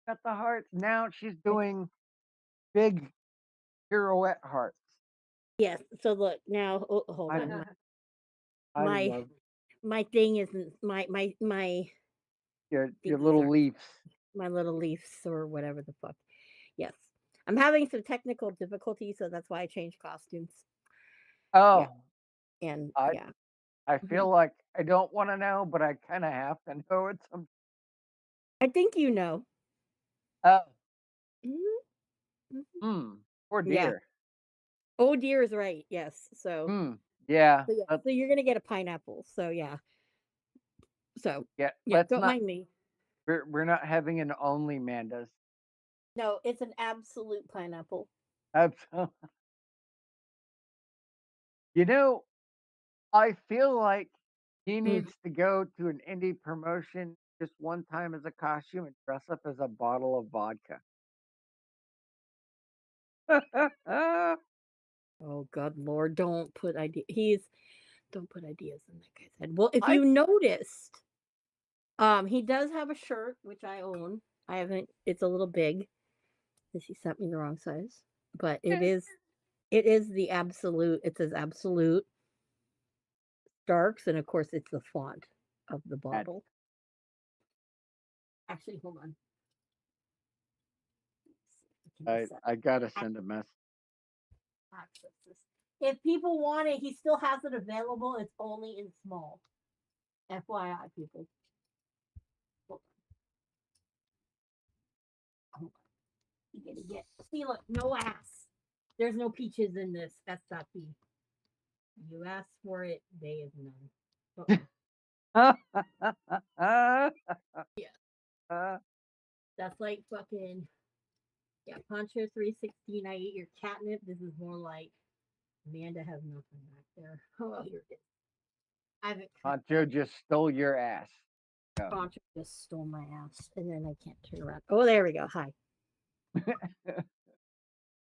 got the hearts. Now she's I, doing big pirouette hearts. yes. So look now. Oh, hold I on. I My love my thing isn't my your thingies little aren't leaves. my little leaves or whatever the fuck. Yes, I'm having some technical difficulties, so that's why I changed costumes. Yeah, Oh, and I yeah. I Mhm. feel like I don't want to know, but I kind of have to know it. Some. I think you know. Oh, Mhm, mhm. poor Yeah. dear. Oh dear is right. Yes. Hmm. Yeah. So yeah. So you're gonna get a pineapple. So yeah. So Yeah. yeah. Let's Don't not. mind me. We're not having an only Mandas. No, it's an absolute pineapple. Absolutely. You know, I feel like he Mm. needs to go to an indie promotion just one time as a costume and dress up as a bottle of vodka. Oh God, Lord, don't put idea. Don't put ideas in that guy's head. Well, if I you noticed, he does have a shirt which I own. I haven't. It's a little big because he sent me the wrong size, but it eh, is. It is the absolute. It says absolute darks, and of course, it's the font of the that's bottle. Actually, hold on. Let's see if I can set I gotta send a message. access this. If people want it, he still has it available. It's only in small. FYI, people. Hold on. Hold on. You gotta get. See, look, no ass. There's no peaches in this. That's not the. You asked for it. They is none. Uh-oh. Yeah, that's like fucking. Yeah, Poncho 316. I eat your catnip. This is more like Amanda has nothing back there. Oh, here it is. I haven't cut Honcho that. just stole your ass. Go. Poncho just stole my ass, and then I can't turn around. Oh, there we go. Hi.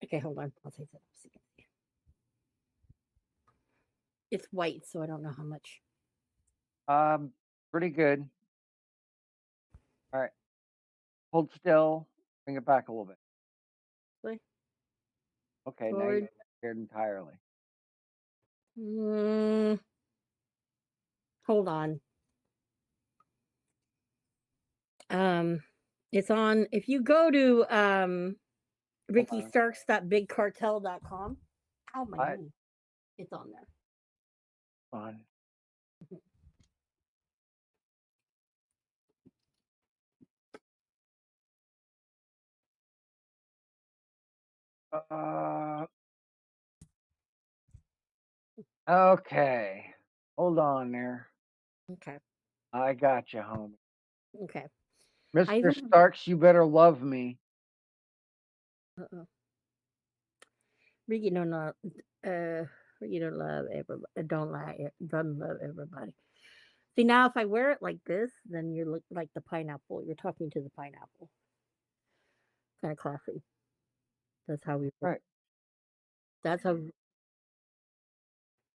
Okay, hold on. I'll take that off. So you can see. It's white, so I don't know how much. um, pretty good. All right, hold still. Bring it back a little bit. Like, Okay, now you forward. disappeared entirely. Mm, hold on. Um, it's on. If you go to Hold on. rickystarks.bigcartel.com. Ow, my I knee. It's on there. on. Uh, okay. Hold on there. Okay. I got you, homie. Okay. I Mr. even. Starks, you better love me. Uh-oh. Ricky don't know. Ricky don't love everybody. Don't lie. Doesn't love everybody. See now, if I wear it like this, then you look like the pineapple. You're talking to the pineapple. Kind of classy. That's how we. Right. That's how.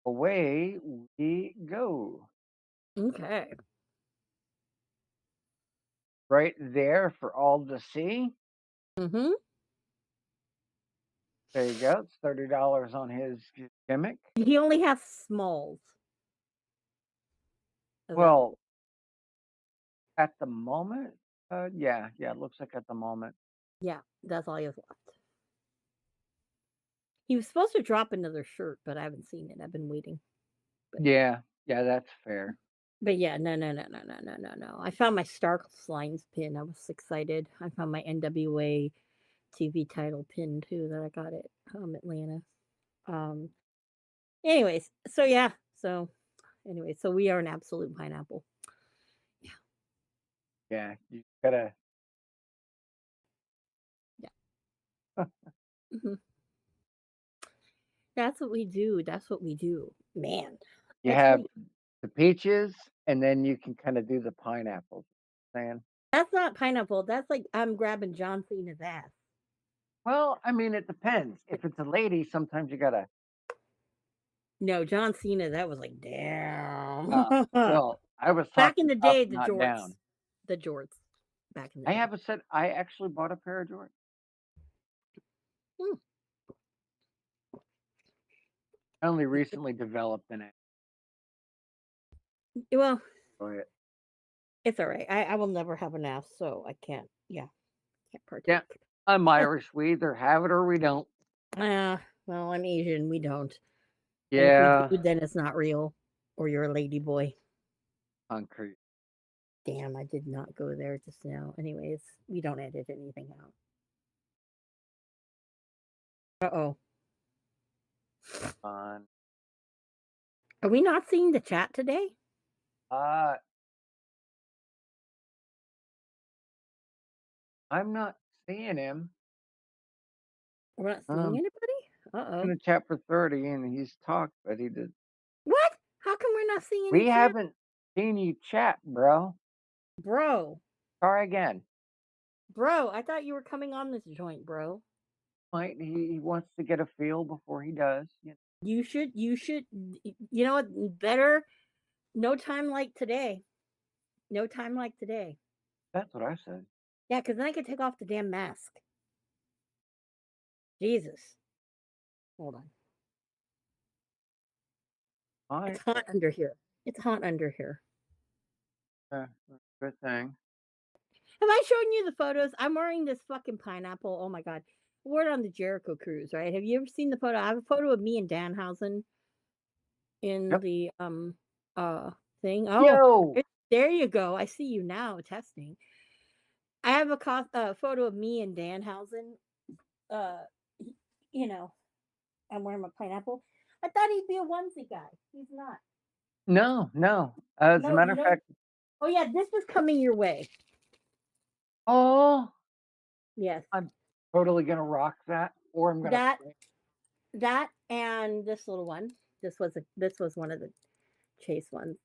Away we go. Okay. Right there for all to see. Mm-hmm. There you go. It's $30 on his gimmick. He only has smalls Well, available. at the moment, yeah, it looks like at the moment. Yeah, that's all he has left. He was supposed to drop another shirt, but I haven't seen it. I've been waiting. But Yeah, that's fair. But yeah, no, no, no, no, no, no, no, no. I found my Stark Lines pin. I was excited. I found my NWA TV title pin too that I got at Atlanta. Um. Anyways, so yeah. So anyway, so we are an absolute pineapple. Yeah. Yeah, you gotta Yeah. Mhm. That's what we do. That's what we do. Man, you that's have like the peaches, and then you can kinda do the pineapples. Saying, that's not pineapple. That's like I'm grabbing John Cena's ass. well, I mean, it depends. If it's a lady, sometimes you gotta, No, John Cena, that was like, damn. uh well, I was Back in talking the up, day, the not jorts. down. The jorts. Back in the I day. have a set I actually bought a pair of Jordans. Hmm. I only recently developed an Well, enjoy it. it's all right. I will never have an ass, so I can't. Yeah, can't Yeah, partake. I'm Irish. We either have it or we don't. Uh, well, I'm Asian. We don't. And if we Yeah, do, then it's not real, or you're a lady boy. concrete. Damn, I did not go there just now. Anyways, we don't edit anything out. Uh oh. On. Are we not seeing the chat today? Uh, I'm not seeing him. We're not seeing Um, anybody? Uh in oh. the chat for 30, and he's talked, but he did. What? How come we're not seeing any We chat? haven't seen you chat, bro. Bro, Try again. bro, I thought you were coming on this joint, bro. Might he wants to get a feel before he does. Yeah, You know what? Better no time like today. No time like today. that's what I said. Yeah, because then I could take off the damn mask. Jesus. Hold on. All It's right, hot under here. It's hot under here. good thing. Have I shown you the photos? I'm wearing this fucking pineapple. Oh my god. I wore it on the Jericho cruise, right? Have you ever seen the photo? I have a photo of me and Danhausen in Yep. the uh thing. Oh, Yo, there you go. I see you now testing. I have a photo of me and Danhausen. Y- you know, I'm wearing my pineapple. I thought he'd be a onesie guy. He's not. no, no. As a No, matter you of know. fact, Oh yeah, this is coming your way. oh, Yes, I'm totally gonna rock that, or I'm gonna. that that and this little one. This was one of the chase ones.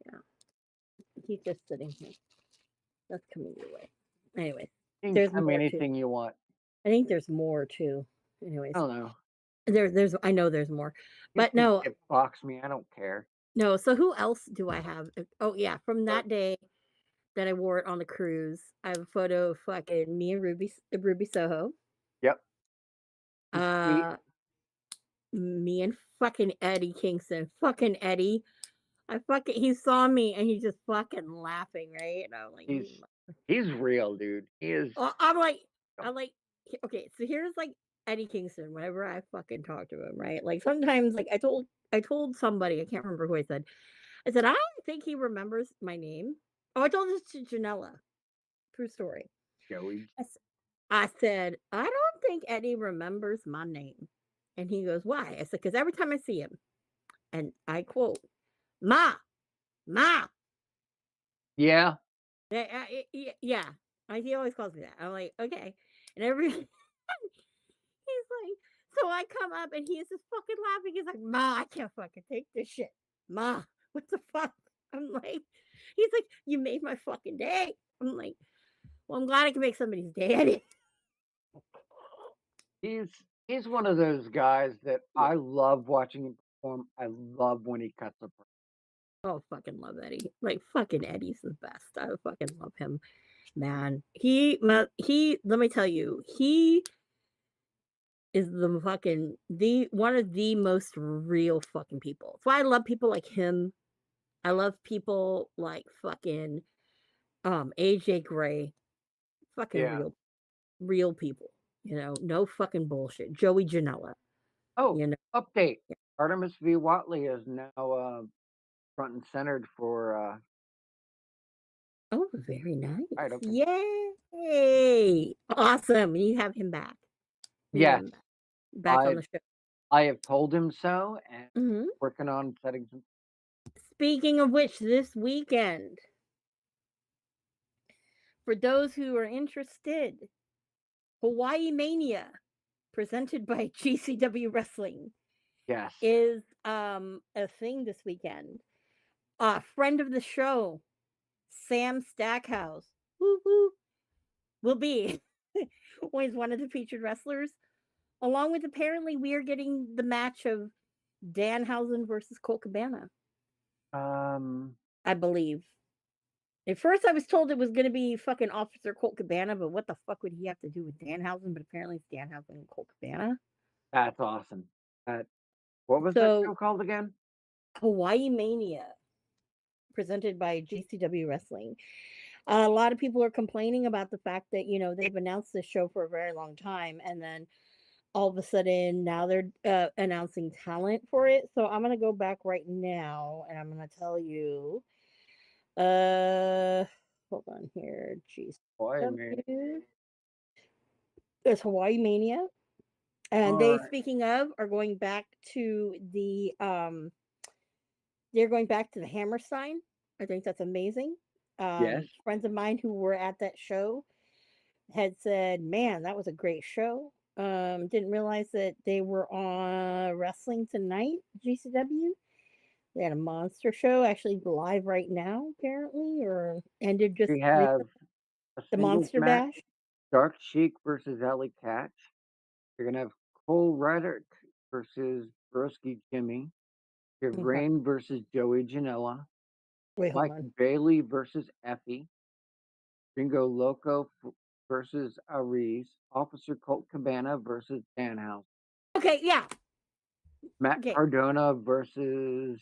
Yeah, he's just sitting here. That's coming your way. Anyway, You can there's send me more too. anything you want. I think there's more too. I Anyways, don't know. there's I know there's more, You but can no, gift box me. I don't care. no. So who else do I have? Oh yeah, from Uh, that day that I wore it on the cruise. I have a photo of fucking me and Ruby Soho. yep. He's sweet. Uh, me and fucking Eddie Kingston. Fucking Eddie. He saw me and he's just fucking laughing, right? And I'm like, He's he's real, dude. He is. I'm like, I'm like, okay. So here's like Eddie Kingston. Whenever I fucking talk to him, right? Like sometimes, like I told somebody, I can't remember who I said. I said I don't think he remembers my name. Oh, I told this to Janella. True story. Joey. I, s- I said I don't think Eddie remembers my name, and he goes, "Why?" I said, "Because every time I see him, and I quote, Ma, Ma." Yeah, Yeah. He always calls me that. I'm like, okay. And every he's like, so I come up and he's just fucking laughing. He's like, Ma, I can't fucking take this shit. Ma, what the fuck? I'm like, he's like, you made my fucking day. I'm like, well, I'm glad I can make somebody's day. he's he's one of those guys that Yeah. I love watching him perform. I love when he cuts a promo. Oh, fucking love Eddie. Like, fucking Eddie's the best. I fucking love him, man. Let me tell you, he is the fucking the one of the most real fucking people. That's why I love people like him. I love people like fucking AJ Gray. Fucking Yeah. real people. You know, no fucking bullshit. Joey Janela. Oh, You know, update. Artemis V. Watley is now front and centered for Oh, very nice. wide open. Yay! Awesome. You have him back. You have Yes, him back on I the show. I have told him so, and Mhm. working on setting some. Speaking of which, this weekend, for those who are interested, Hawaii Mania, presented by GCW Wrestling, Yes. is a thing this weekend. A friend of the show, Sam Stackhouse, woo woo, will be was one of the featured wrestlers. Along with apparently we are getting the match of Danhausen versus Colt Cabana, Um, I believe. At first, I was told it was going to be fucking Officer Colt Cabana, but what the fuck would he have to do with Danhausen? But apparently, it's Danhausen and Colt Cabana. that's awesome. That what was that So, show called again? Hawaii Mania, presented by GCW Wrestling. A lot of people are complaining about the fact that, they've announced this show for a very long time. And then all of a sudden, now they're announcing talent for it. So, I'm going to go back right now and I'm going to tell you. Uh, Hold on here. Boy, man. GCW. It's Hawaii Mania. And All they, right. speaking of, are going back to they're going back to the Hammerstein. I think that's amazing. Yes. Friends of mine who were at that show had said, "Man, that was a great show." Didn't realize that they were on Wrestling Tonight, GCW. They had a monster show actually live right now, apparently, or ended just We have recently. a The singles Monster match: Bash. Dark Sheik versus Alley Catch. You're gonna have Cole Reddick versus Broski Jimmy. You have Okay. Rain versus Joey Janela. Wait, hold Mike on. Bailey versus Effie. Bingo Loco versus Ariz. Officer Colt Cabana versus Danhouse. Okay, yeah. Matt Okay. Cardona versus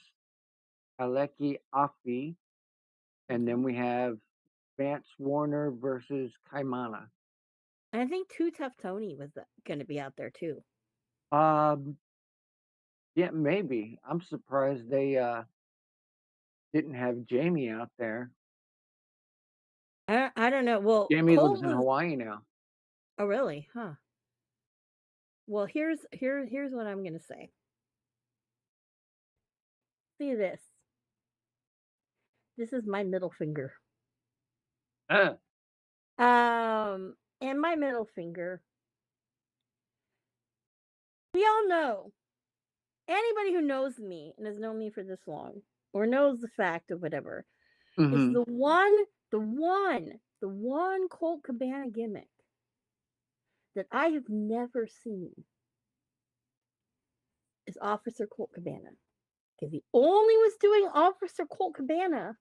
Aleki Afi. And Okay. then we have Vance Warner versus Kaimana. And I think Too Tough Tony was going to be out there too. Um, yeah, maybe. I'm surprised they didn't have Jamie out there. I don't know. Well, Jamie lives Cole in was. Hawaii now. Oh, really? Huh. Well, here's what I'm gonna say. See this. This is my middle finger. Uh, And my middle finger. We all know, anybody who knows me and has known me for this long, or knows the fact of whatever, is hmm the one Colt Cabana gimmick that I have never seen is Officer Colt Cabana. Because he only was doing Officer Colt Cabana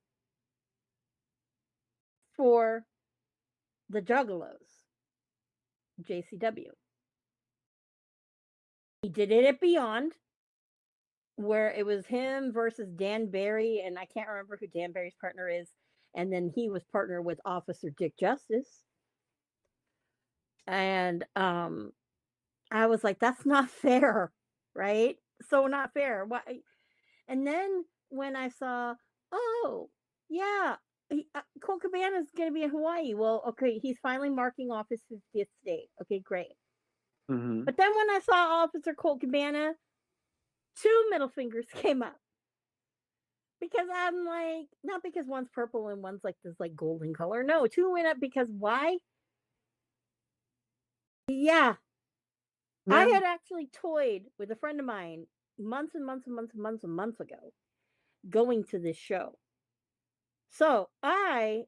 for the Juggalos, JCW. He did it at Beyond, where it was him versus Dan Barry, and I can't remember who Dan Barry's partner is. And then he was partner with Officer Dick Justice. And I was like, that's not fair, right? So not fair. Why? And then when I saw, oh, yeah, Colt Cabana is going to be in Hawaii. Well, okay, he's finally marking off his 50th state. Okay, great. hmm But then when I saw Officer Colt Cabana, two middle fingers came up because I'm like, not because one's purple and one's like this like golden color. No, two went up because why? Yeah, I Yeah. had actually toyed with a friend of mine months and months and months and months and months ago going to this show. So I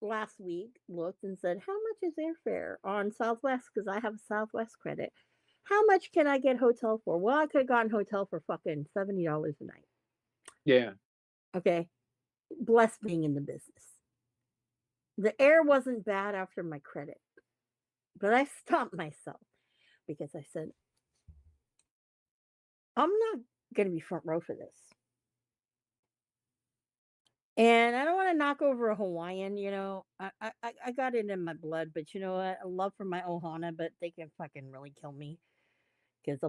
last week looked and said, how much is airfare on Southwest? Because I have a Southwest credit. How much can I get hotel for? Well, I could have gotten hotel for fucking $70 a night. Yeah. Okay. Blessed being in the business. The air wasn't bad after my credit, but I stopped myself because I said, I'm not going to be front row for this. And I don't want to knock over a Hawaiian, I got it in my blood, but you know what? I love for my Ohana, but they can fucking really kill me because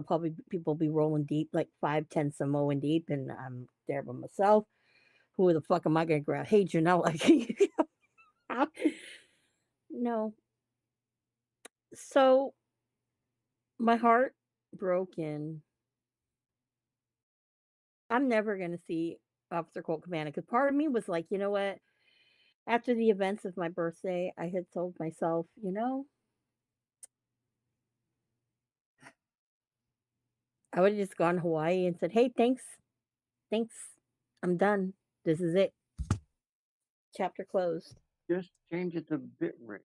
people be rolling deep, like 5, 10 Samoan deep, and I'm there by myself. Who the fuck am I gonna grab? Hey, Janelle, can you No. So, my heart broken. I'm never gonna see Officer Colt Cabana because part of me was like, "You know what? After the events of my birthday, I had told myself, you know, I would've just gone to Hawaii and said, 'Hey, thanks. Thanks. I'm done. This is it. Chapter closed.'" Just change it to bit rate.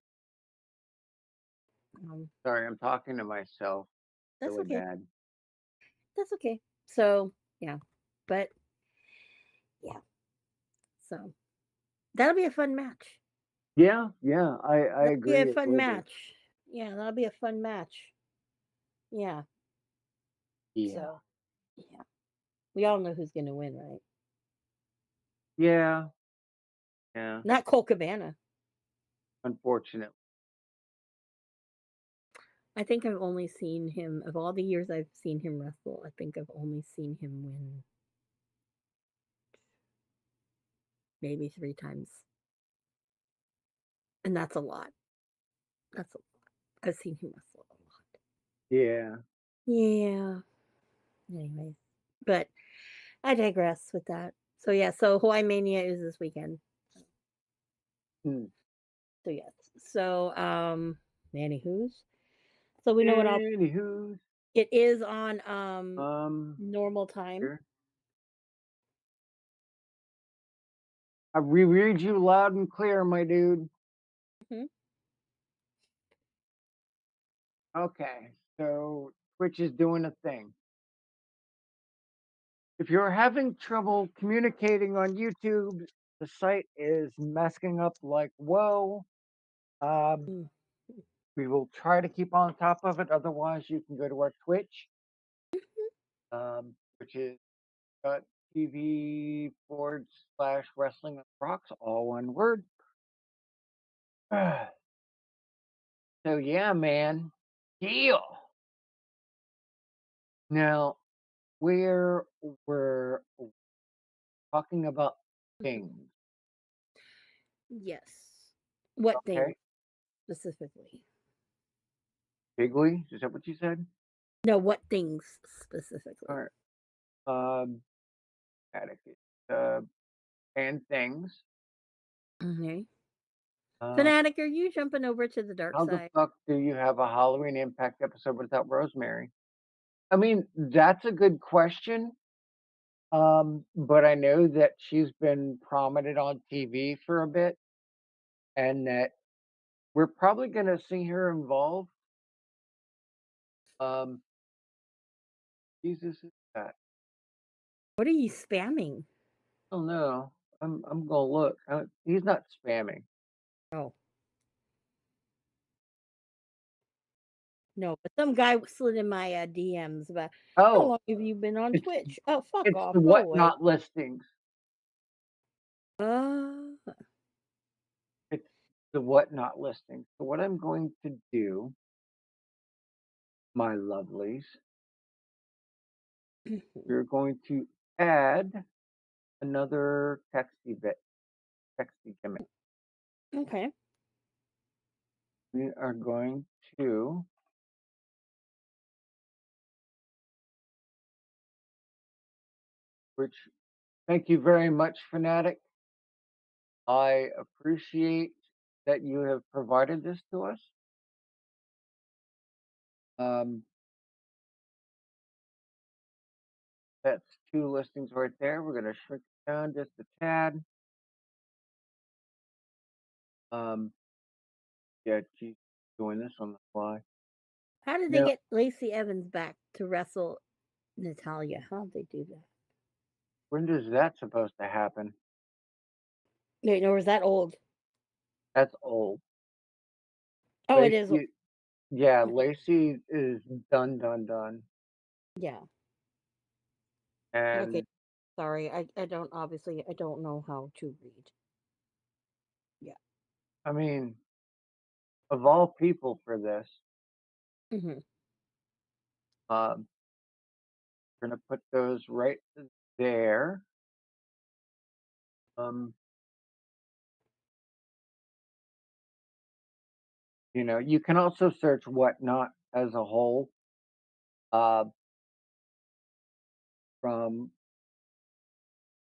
Um, Sorry, I'm talking to myself that's really okay. bad. That's okay. So, yeah. But, yeah. So, that'll be a fun match. Yeah, yeah, I That'll be a agree, it fun will be. match. Yeah, that'll be a fun match. Yeah. Yeah. So, yeah. We all know who's gonna win, right? Yeah, yeah, Not Colt Cabana. unfortunately. I think I've only seen him of all the years I've seen him wrestle, I think I've only seen him win maybe 3 times, and that's a lot. That's a lot. I've seen him wrestle a lot. Yeah. Yeah. Anyways, but I digress with that. So, yeah, so Hawaii Mania is this weekend. Mm. So, yes. So, anywho's. So we know what all Anywho, it is on, um, normal time. here. I reread you loud and clear, my dude. Mhm. Okay, so Twitch is doing a thing. If you're having trouble communicating on YouTube, the site is messing up like whoa. Um, Mm. we will try to keep on top of it. Otherwise, you can go to our Twitch, which is TV/wrestling with rocks, all one word. So yeah, man, deal. Now, where we're talking about Mhm. things, Yes. What thing okay? specifically? Bigly, is that what you said? No, what things All specifically? right. Um, etiquette, uh, and things. Okay. Uh, Fanatic, are you jumping over to the dark how the side? fuck do you have a Halloween Impact episode without Rosemary? I mean, that's a good question. But I know that she's been prominent on TV for a bit, and that we're probably going to see her involved. Um, Jesus is that? What are you spamming? Oh no, I'm gonna look. He's not spamming. Oh, no, but some guy slid in my, DMs about, "How Oh, long have you been on it's Twitch?" Oh, fuck it's off. the Go away. whatnot listings. Uh, It's the whatnot listings. So what I'm going to do, my lovelies, we're going to add another texty gimmick. okay. We are going to, which thank you very much, Fanatic. I appreciate that you have provided this to us. Um, that's two listings right there. We're going to shrink it down just a tad. Um, yeah, she's doing this on the fly. How did they Now, get Lacey Evans back to wrestle Natalia? How'd they do that? when does that supposed to happen? Wait, no, was that old? That's old. Oh, it is old. Lacey, yeah, Okay. Lacey is done, done, done. Yeah. Okay. And Sorry. I don't obviously I don't know how to read. Yeah. I mean, of all people for this, Mhm. um, we're gonna put those right there. Um, you can also search Whatnot as a whole, uh, from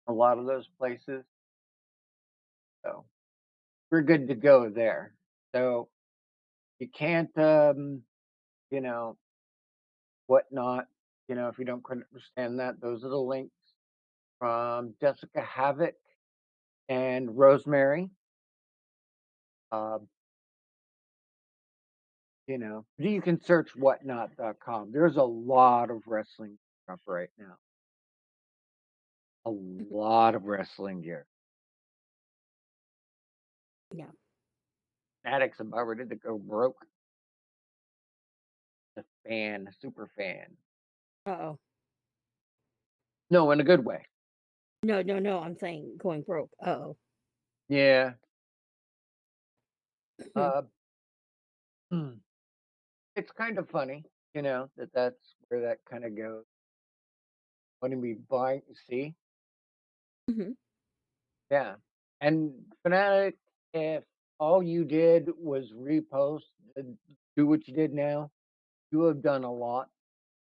a lot of those places. So we're good to go there. So you can't, you know, Whatnot, if you don't quite understand that, those are the links from Jessica Havoc and Rosemary. Um, you can search whatnot.com. There's a lot of wrestling up right now. A Mhm. lot of wrestling gear. Yeah. Addicts about ready to go broke. A fan, a super fan. Uh-oh. No, in a good way. No, no, no, I'm saying going broke. Uh-oh. Yeah. Mhm. Uh, it's kind of funny, that's where that kind of goes. When we buy, see, Mhm. yeah. And Fanatic, if all you did was repost and do what you did now, you have done a lot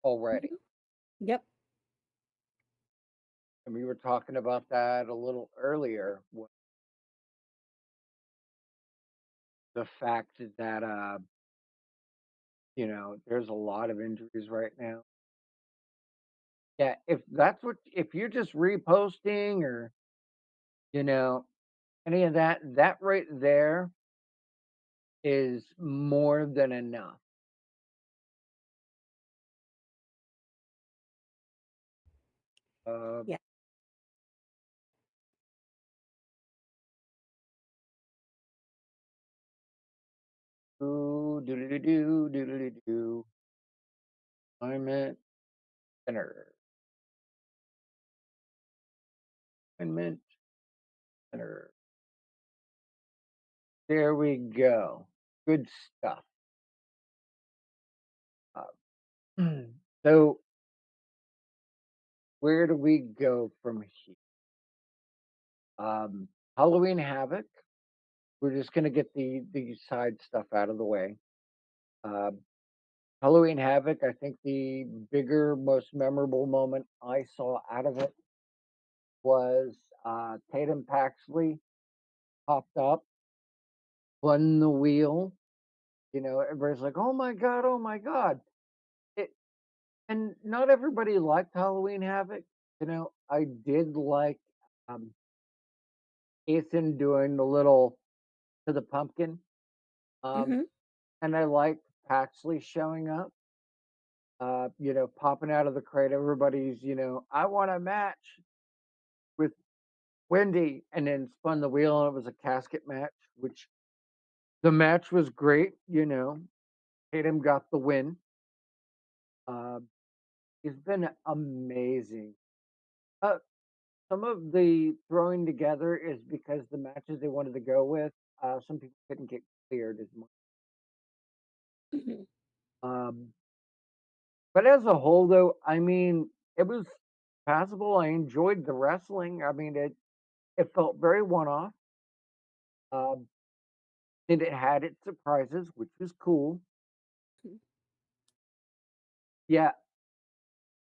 already. Mhm. Yep. And we were talking about that a little earlier. The fact that there's a lot of injuries right now. Yeah, if you're just reposting or, you know, any of that, that right there is more than enough. Uh, Yeah. do. Alignment center. Alignment center. There we go. Good stuff. Uh, so where do we go from here? Halloween Havoc. We're just gonna get the side stuff out of the way. Um, Halloween Havoc, I think the bigger, most memorable moment I saw out of it was Tatum Paxley popped up, spun the wheel. Everybody's like, "Oh my god, oh my god!" It and not everybody liked Halloween Havoc. I did like um, Ethan doing the little to the pumpkin, um, Mhm. and I liked Paxley showing up. Popping out of the crate. Everybody's, I want a match with Wendy, and then spun the wheel, and it was a casket match, which the match was great. Tatum got the win. Um, he's been amazing. Uh, some of the throwing together is because the matches they wanted to go with, some people couldn't get cleared as much. Mhm. Um, but as a whole, though, I mean, it was passable. I enjoyed the wrestling. I mean, it felt very one off. Um, and it had its surprises, which was cool. Mhm. Yeah,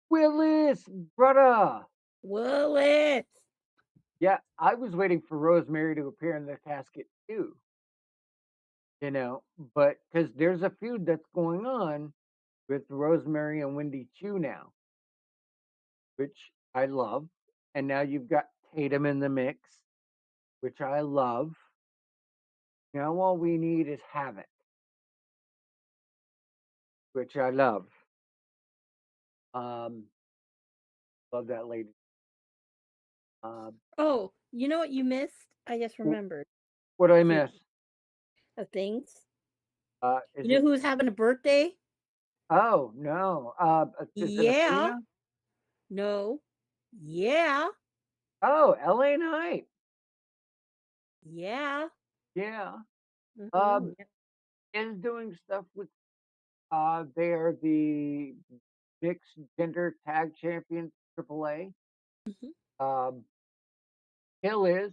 Willis, brother. Willis. Yeah, I was waiting for Rosemary to appear in the casket too, but because there's a feud that's going on with Rosemary and Wendy Chu now, which I love. And now you've got Tatum in the mix, which I love. Now all we need is Havoc, which I love. Um, love that lady. Um, Oh, you know what you missed? I just wh- remembered. what do I Speaking miss? of things. Is You know it? who's having a birthday? Oh no. Is it Yeah. Athena? No. Yeah. Oh, LA Knight. Yeah. Yeah. Mhm. Um, is doing stuff with they are the mixed gender tag champions AAA. Mhm. Um Hill is.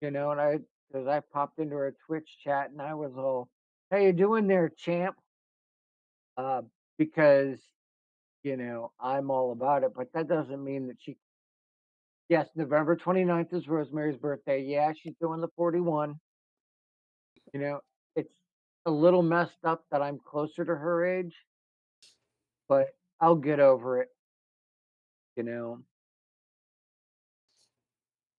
and because I popped into her Twitch chat and I was all, "How you doing there, champ?" Uh, because I'm all about it, but that doesn't mean that she. Yes, November 29th is Rosemary's birthday. Yeah, she's doing the 41. You know, it's a little messed up that I'm closer to her age, but I'll get over it. You know,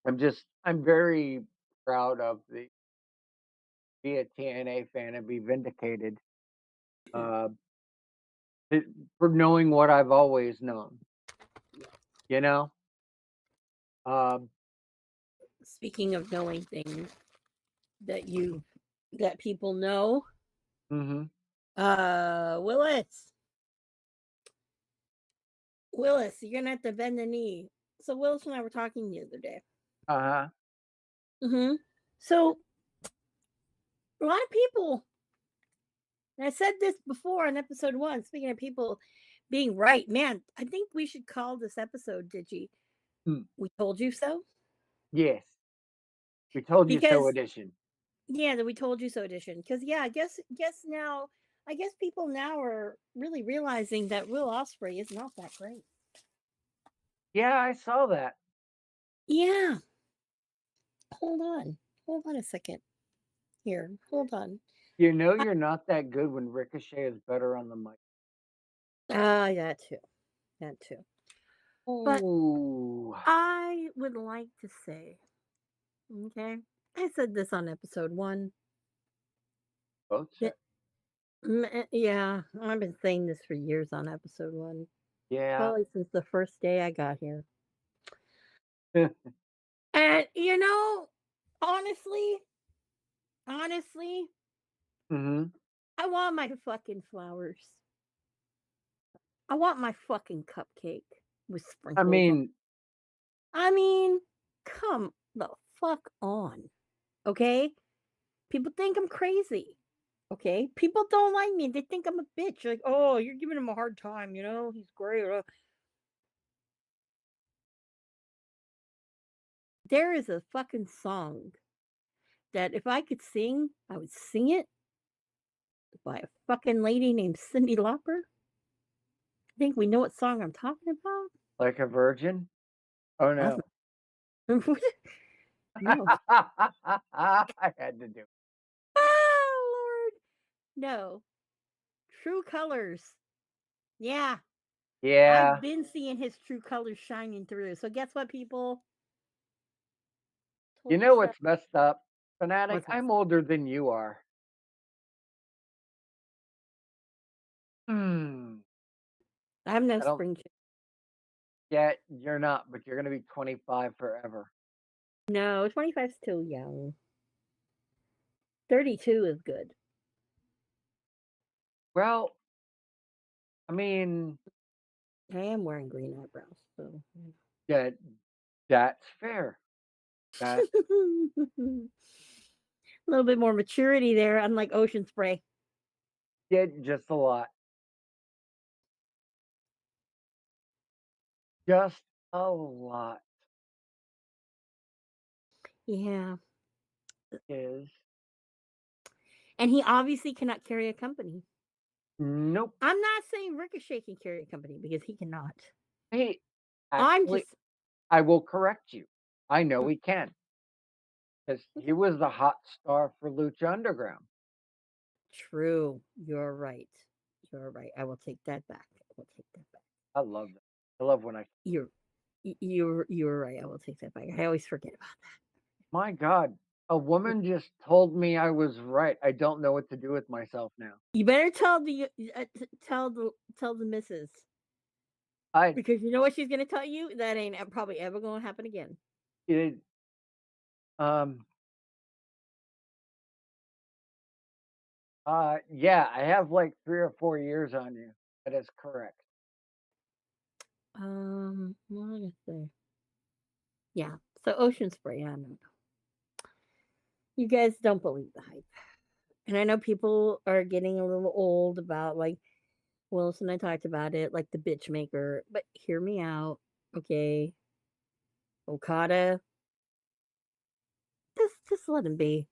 I'm very proud of the be a TNA fan and be vindicated Yeah. uh, it- for knowing what I've always known. You know, um, Speaking of knowing things that you that people know, hmm Willis, Willis, you're gonna have to bend the knee. So Willis and I were talking the other day. uh-huh. Mm-hmm. So a lot of people, and I said this before on episode one. Speaking of people being right, man, I think we should call this episode "Digi." Mm, We told you so yes, we told you so because edition. yeah, that we told you so edition. Because yeah, I guess now I guess people now are really realizing that Will Osprey is not that great. Yeah, I saw that. Yeah, hold on a second. Here, hold on. You're not that good when Ricochet is better on the mic. Ah, that too. But Ooh, I would like to say, okay, I said this on episode one. both sides. That, yeah, I've been saying this for years on episode one, Yeah. probably since the first day I got here. And honestly, honestly, hmm I want my fucking flowers. I want my fucking cupcake with I sprinkles on. mean, I mean, come the fuck on, okay? People think I'm crazy. Okay, people don't like me. They think I'm a bitch. Like, oh, you're giving him a hard time. He's great. There is a fucking song that if I could sing, I would sing it by a fucking lady named Cyndi Lauper. I think we know what song I'm talking about. like a virgin. Oh That's no. no. I had to do it. Oh Lord, no. True colors. Yeah, I've Yeah. been seeing his true colors shining through. So guess what, people? You Told you know so. what's messed up? Fanatic, What's this? I'm older than you are. Hmm. I'm no I don't spring chicken. yet you're not, but you're gonna be 25 forever. No, 25 is too young. 32 is good. Well, I mean, I am wearing green eyebrows, so that that's fair. That a little bit more maturity there, unlike ocean spray. did just a lot. Just a lot Yeah. is And he obviously cannot carry a company. nope. I'm not saying Ricochet can carry a company because he cannot. Hey, I'm actually, just I will correct you. I know mm, he can because he okay. was the hot star for Lucha Underground. True. You're right. You're right. I will take that back. I will take that back. I love that. I love when I. You're you're right. I will take that back. I always forget about that. My God, a woman just told me I was right. I don't know what to do with myself now. You better tell the missus I because you know what she's gonna tell you. That ain't probably ever gonna happen again. it um yeah, I have like 3 or 4 years on you. That is correct. What was I gonna say? Yeah. So ocean spray. I don't know. You guys don't believe the hype, and I know people are getting a little old about like Willis and I talked about it, like the bitch maker. But hear me out, okay? Okada. This Just let him be.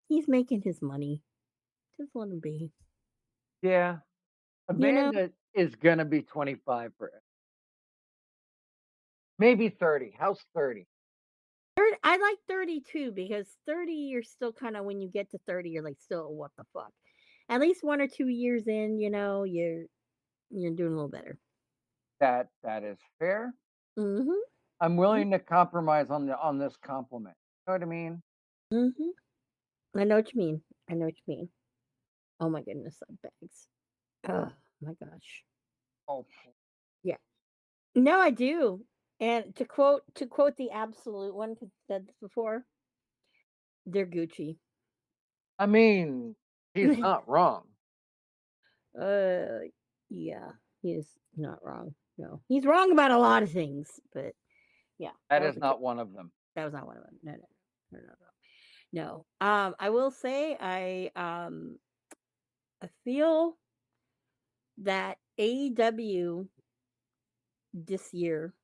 He's making his money. Just let him be. Yeah. You know? Amanda is gonna be 25 for maybe 30. How's 30? I like 32 because 30, you're still kind of, when you get to 30, you're like, still, what the fuck? At least 1 or 2 years in, you're doing a little better. That is fair. Mhm. I'm Mm, willing to compromise on this compliment. You know what I mean? mhm. I know what you mean. I know what you mean. Oh my goodness, bags. Oh my gosh. Oh, Yeah. No, I do. And to quote the absolute one, 'cause I said this before, they're Gucci. I mean, he's not wrong. uh yeah, he is not wrong. No. He's wrong about a lot of things, but yeah, That that was is a kid. not one of them. That was not one of them. No, no, no. No, no, no. No. I will say I feel that AEW this year,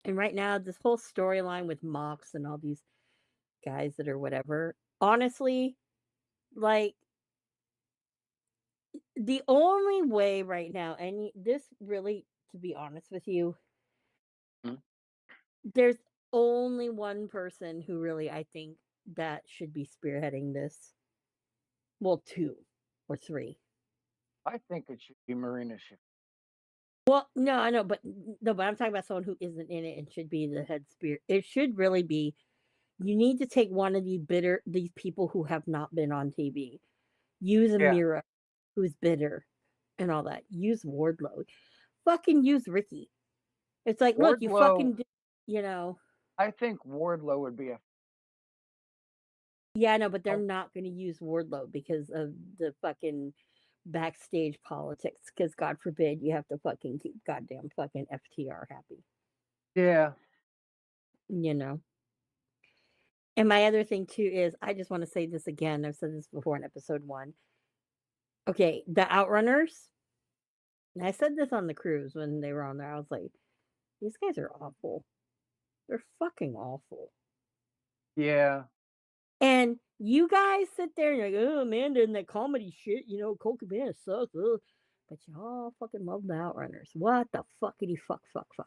and right now, this whole storyline with Mox and all these guys that are whatever, honestly, like, the only way right now, and this really, to be honest with you, Mm, there's only one person who really, I think, that should be spearheading this. Well, two or three. I think it should be Marina Shafir. Well, no, I know, but no, but I'm talking about someone who isn't in it and should be the head spear. It should really be, you need to take one of these people who have not been on TV. Use Yeah. Amira, who's bitter and all that. Use Wardlow. Fucking use Ricky. It's like, look, you Wardlow, fucking did, you know. I think Wardlow would be a Yeah, I know, but they're oh, not going to use Wardlow because of the fucking backstage politics. Because God forbid you have to fucking keep goddamn fucking FTR happy. yeah. You know. And my other thing too is, I just want to say this again. I've said this before in episode 1. Okay, the Outrunners. And I said this on the cruise when they were on there. I was like, these guys are awful. They're fucking awful. Yeah. And you guys sit there and you're like, oh, Amanda and that comedy shit, Cole Cabana sucks. Ugh. But y'all fucking love the Outrunners. What the fuckity fuck, fuck, fuck.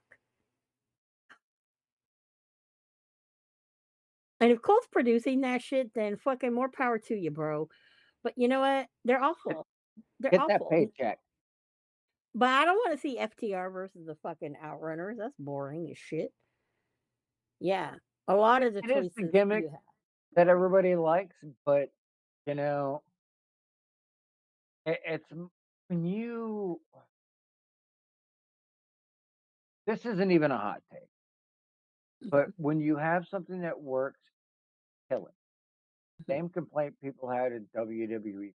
And if Cole's producing that shit, then fucking more power to you, bro. But you know what? They're Get awful. They're get that awful. paycheck. But I don't want to see FTR versus the fucking Outrunners. That's boring as shit. Yeah. A lot of the It is the choices gimmick you have. that Right. everybody likes, but, you know, it's when you this isn't even a hot take, but Okay. when you have something that works, kill it. Mhm. Same complaint people had in WWE.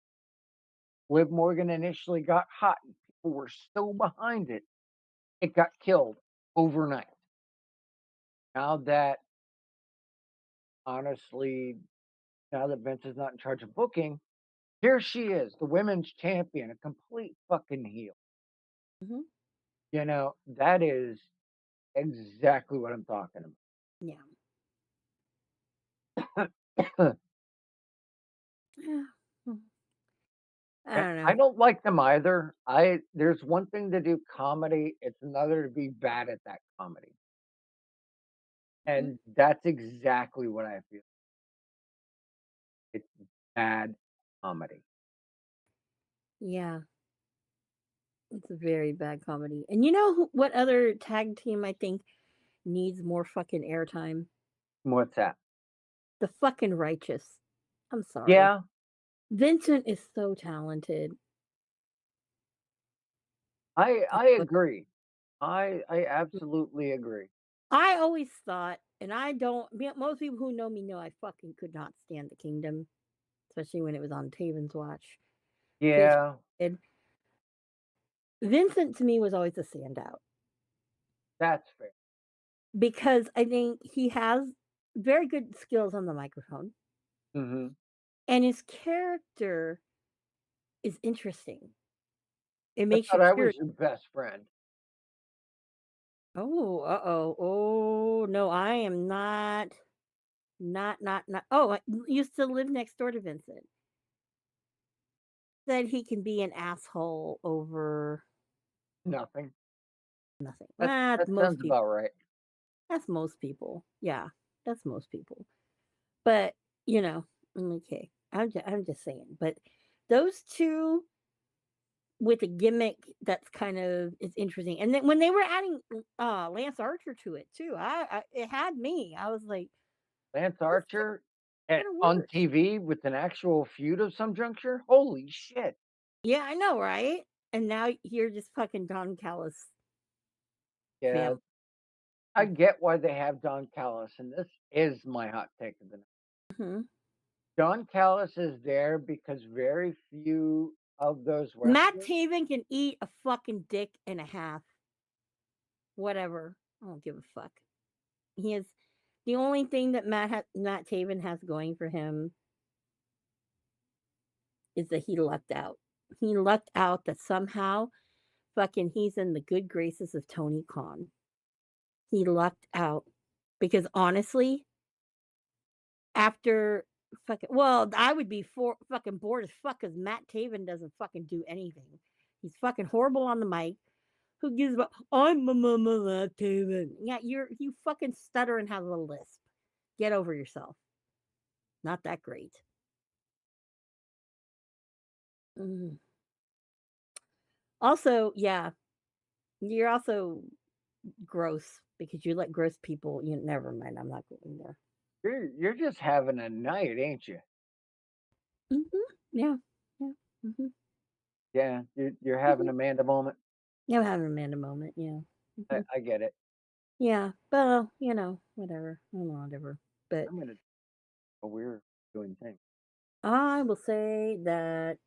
Liv Morgan initially got hot and people were so behind it, it got killed overnight. Now that honestly, now that Vince is not in charge of booking, here she is, the women's champion, a complete fucking heel. Mhm. That is exactly what I'm talking Yeah. about. Yeah. Mm. I Yeah, don't I know. don't like them either. I There's one thing to do comedy, it's another to be bad at that comedy. Mhm. And that's exactly what I feel. It's bad comedy. Yeah. It's a very bad comedy. And you know what other tag team I think needs more fucking airtime? What's that? The fucking Righteous. I'm sorry. Yeah, Vincent is so talented. I agree. I absolutely agree. I always thought, and I don't, most people who know me know I fucking could not stand the Kingdom, especially when it was on Taven's Watch. Pitch. Yeah, Vincent to me was always a standout that's fair. because I think he has very good skills on the microphone Mhm. and his character is interesting. It I makes you thought I curious. was your best friend. Oh, uh-oh. Oh, no, I am not. Not oh, used to live next door to Vincent. Said he can be an asshole over Nothing. nothing. That Well, that most sounds people. about right. That's most people. Yeah, that's most people. But, you know, okay. I'm just saying. But those 2 with a gimmick that's kind of is interesting. And then when they were adding Lance Archer to it too, I it had me. I was like, Lance this is Archer at gonna on work. TV with an actual feud of some juncture? Holy shit. Yeah, I know, right? And now you're just fucking Don Callis Yeah, fam. I get why they have Don Callis, and this is my hot take of the night. Mhm. Don Callis is there because very few of those Matt wrestlers. Taven can eat a fucking dick and a half. Whatever. I don't give a fuck. He is the only thing that Matt Taven has going for him is that he lucked out. He lucked out that somehow fucking he's in the good graces of Tony Khan. He lucked out because honestly, after fucking well, I would be for fucking bored as fuck because Matt Taven doesn't fucking do anything. He's fucking horrible on the mic. Who gives a I'm a mama Matt Taven. Yeah, you fucking stutter and have a lisp. Get over yourself. Not that great. Mm. Also, yeah, you're also gross because you let gross people. You never mind. I'm not going there. You're just having a night, ain't you? Mhm. Yeah. Yeah. Mhm. Yeah, you're having Mhm. a Amanda moment. Yeah, I'm having a Amanda moment. Yeah. I Mhm. I get it. Yeah. Well, whatever. Whatever. But I'm gonna a weird doing thing. I will say that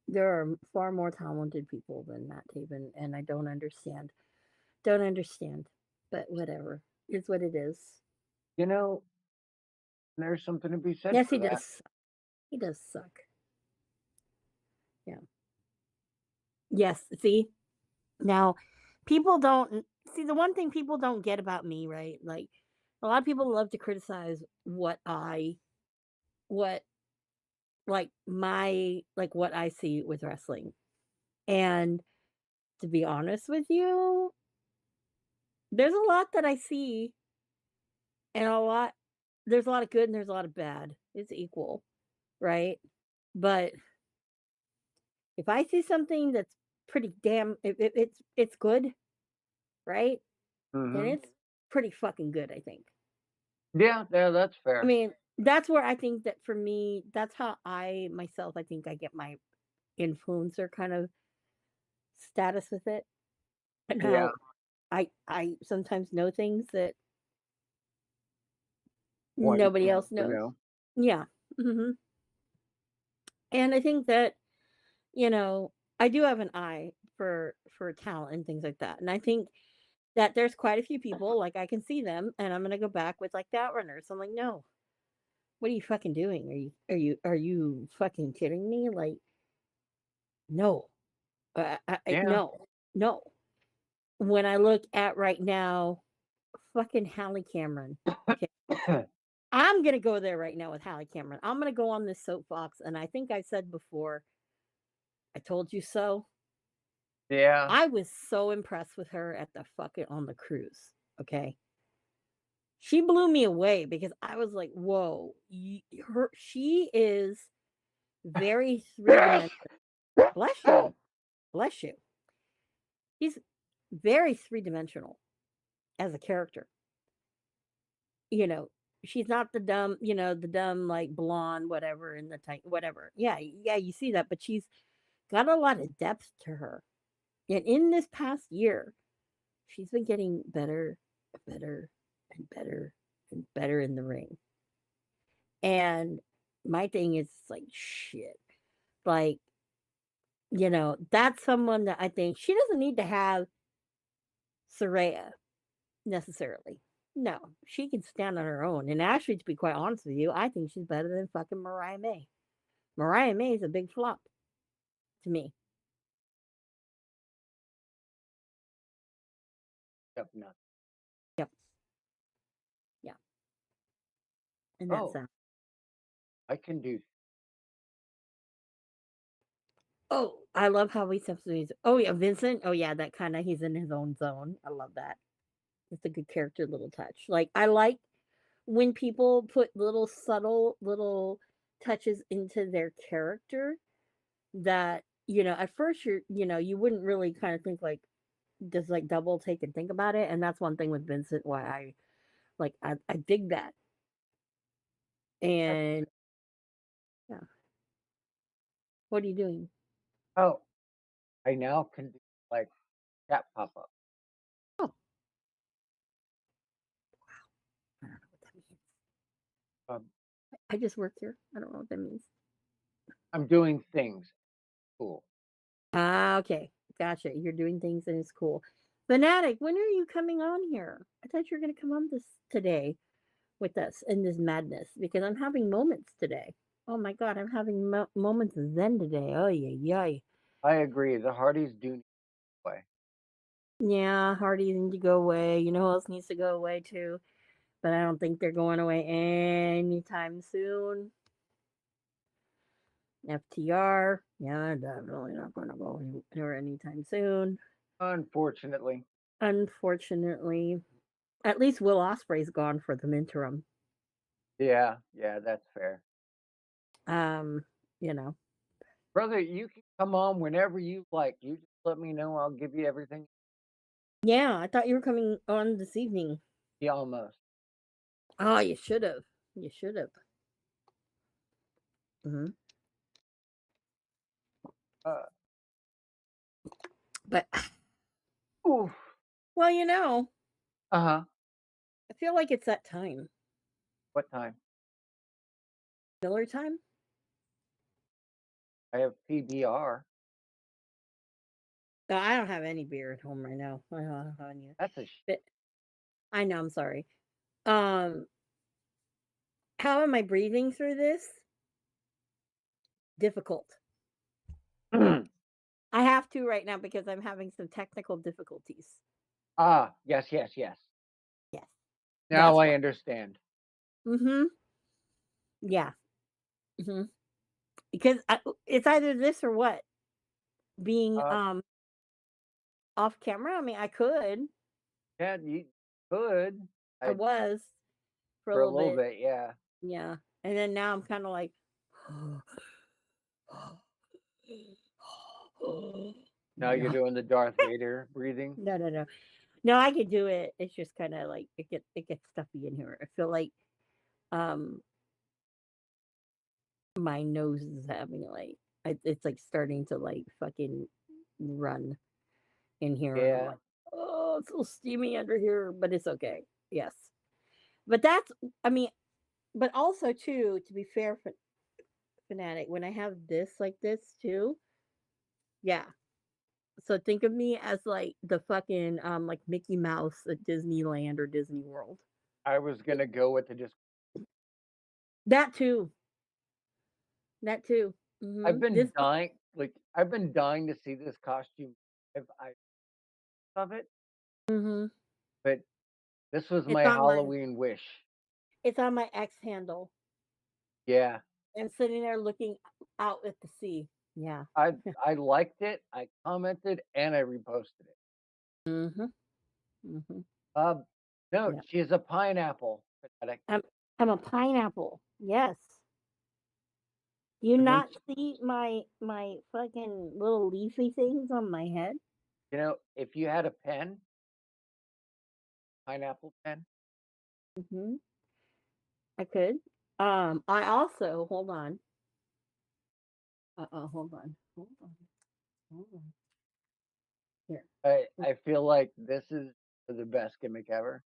there are far more talented people than Matt Taven, and I don't understand. Don't understand. But whatever. It's what it is. You know, there's something to be said Yes, for he that. does. He does suck. Yeah. Yes. See, now, people don't see the one thing people don't get about me, right? Like a lot of people love to criticize what what I see with wrestling. And to be honest with you, there's a lot that I see and there's a lot of good and there's a lot of bad. It's equal, right? But if I see something that's pretty damn it's good, right? Then Mhm. it's pretty fucking good, I think. Yeah, yeah, that's I fair. mean, that's where I think that for me, that's how I myself, I think I get my influencer kind of status with it. And Yeah, how I sometimes know things that one nobody would else never knows. know. Yeah. And I think that, I do have an eye for talent and things like that. And I think that there's quite a few people, like I can see them and I'm gonna go back with like the Outrunners. I'm like, no, what are you fucking doing? Are you fucking kidding me? Like, no. Yeah. No, no. When I look at right now, fucking Hallie Cameron, okay? I'm gonna go there right now with Hallie Cameron. I'm gonna go on this soapbox, and I think I said before, "I told you so." Yeah. I was so impressed with her at the fucking on the cruise, okay? She blew me away because I was like, "Whoa, she is very three-dimensional." Bless you, bless you. She's very three-dimensional as a character. You know, she's not the dumb, like, blonde, whatever, in the tight whatever. Yeah, yeah, you see that, but she's got a lot of depth to her. And in this past year, she's been getting better and better and better and better in the ring. And my thing is like, shit. Like, that's someone that I think she doesn't need to have Soraya necessarily. No, she can stand on her own. And actually, to be quite honest with you, I think she's better than fucking Mariah May. Mariah May is a big flop to me. Yep, no. Yep. Yeah. in that Oh, sound. I can do Oh, I love how he steps to his oh, yeah, Vincent? Oh, yeah, that kinda he's in his own zone. I love that. It's a good character little touch. Like, I like when people put little subtle little touches into their character that, at first you wouldn't really kinda think, like, just, like, double take and think about it, and that's one thing with Vincent why I dig that. that. And yeah. What are you doing? Oh, I now can do, like, chat pop-up. Oh, I don't know what that means. Um, I just work here. I don't know what that means. I'm doing things. Cool. Ah, okay. Gotcha. You're doing things and it's cool. Fanatic, when are you coming on here? I thought you were gonna come on this today with us in this madness because I'm having moments today. Oh my god, I'm having moments zen today. Oh yeah, yeah. I agree, the Hardys do need to play. Yeah, Hardy needs to go away. You know who else needs to go away too? But I don't think they're going away anytime soon. FTR, yeah, definitely not going to go anywhere anytime soon. Unfortunately. Unfortunately, at least Will Ospreay's gone for the interim. Yeah, yeah, that's fair. Um, you know. Brother, you can come on whenever you like. You just let me know, I'll give you everything. Yeah, I thought you were coming on this evening. Yeah, almost. Oh, you should have. You should have. Hmm. Uh, But oof. well, Uh-huh. I feel like it's that time. What time? Miller time. I have PBR. No, I don't have any beer at home right now. I don't have any. That's a But I know. I'm sorry. Um, how am I breathing through this? Difficult. I have to right now because I'm having some technical difficulties. Ah, yes, yes, yes. Yes, Now that's I why. understand. Mhm. Yeah. Mhm. Because it's either this or what? Being, Uh, off camera? I mean, I could. yeah, you could. I I was for a for a little little bit. bit, yeah. Yeah. And then now I'm kinda like, Now you're yeah. doing the Darth Vader breathing. No, no, no. No, I could do it. It's just kinda like it gets stuffy in here. I feel like, um, my nose is having, like it's, like, starting to, like, fucking run in here, and I'm Yeah, like, "Oh, it's so steamy under here," but it's okay. Yes. But that's I mean, but also too, to be fair, fanatic, when I have this like this too, yeah. So think of me as like the fucking like Mickey Mouse at Disneyland or Disney World. I was gonna go with the just. That too. That too. This I've been dying to see this costume if I of it, hmm but this was it's my on my Halloween wish. it's on my X handle. Yeah, I'm sitting there looking out at the sea. Yeah. I I liked it, I commented, and I reposted it. Mhm. Mhm. Um, no, Yeah. she is a pineapple fanatic. I'm a pineapple. Yes. Do you It makes not see my fucking little leafy things on my head? if you had a pen, pineapple pen, Mhm. I could. I also hold on. Hold on. Hold on. Hold on. Here. I feel like this is the best gimmick ever.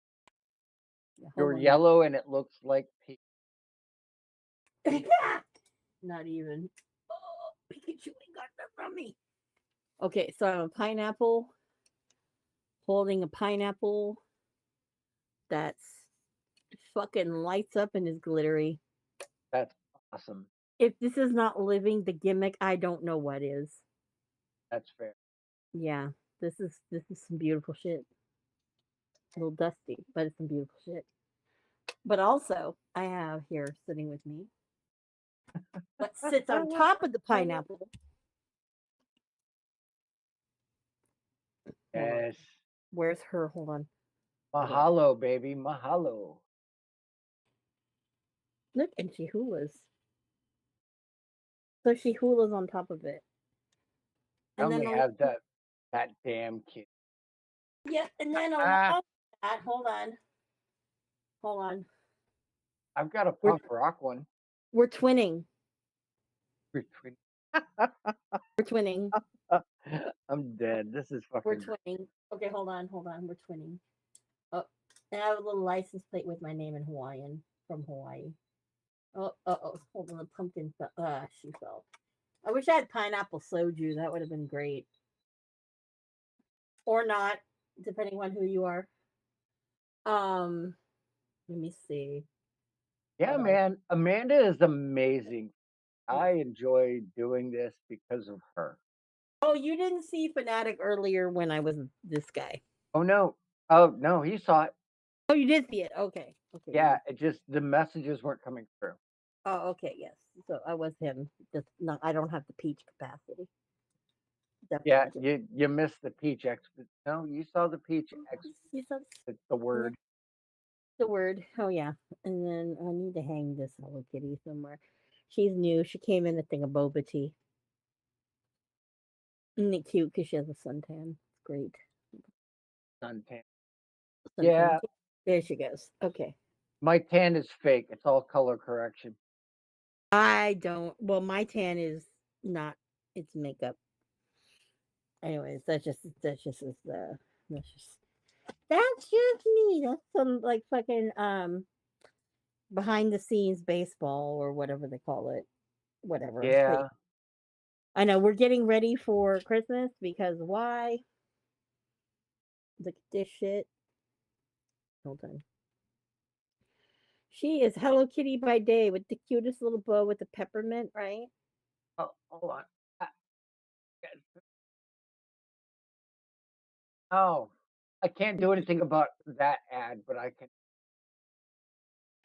Yeah, hold You're on. Let yellow and it looks like pink. Not even. Oh, Pikachu ain't got that from me. Okay, so I'm a pineapple holding a pineapple that's fucking lights up and is glittery. That's awesome. If this is not living the gimmick, I don't know what is. That's fair. Yeah, this is some beautiful shit. A little dusty, but it's some beautiful shit. But also, I have here sitting with me what sits on top of the pineapple. Hold on. Yes. Where's her? Hold on. Okay. Mahalo, baby. Mahalo. Look, and she hulas. So she hulas on top of it. Tell And then me along, how that damn kid. yeah, and then along Ah, that, hold on. I've got a We're punk rock one. we're twinning. Between We're twinning. I'm dead. This is We're fucking great. twinning. Okay, hold on. We're twinning. Oh, and I have a little license plate with my name in Hawaiian from Hawaii. Oh, hold on. The pumpkin fell. She fell. I wish I had pineapple soju. That would have been great. Or not, depending on who you are. Um, let me see Yeah, what else. man. Amanda is amazing. I enjoy doing this because of her. Oh, you didn't see Fanatic earlier when I was this guy. Oh no. Oh no, he saw it. Oh, you did see it. Okay. Okay. You Yeah, did. it just the messages weren't coming through. Oh, okay. Yes. So I was him. Just not. I don't have the peach capacity. Yeah, Definitely. Just, you missed the peach expo. No, you saw the peach expo. you said It's the yeah, word. the word. Oh yeah. And then I need to hang this Hello Kitty somewhere. She's new. She came in the thing of boba tea. Isn't it cute? Because she has a suntan. It's great. Suntan. Suntan. Yeah, Tea. There she goes. Okay. my tan is fake. It's all color correction. I don't. Well, my tan is not. It's makeup. Anyways, that's just me. That's some like fucking behind the scenes baseball or whatever they call it. Whatever. But Yeah, I know we're getting ready for Christmas because why? Look at this shit. Hold on. She is Hello Kitty by day with the cutest little bow with the peppermint, right? oh, hold on. Ah, oh, I can't do anything about that ad, but I can.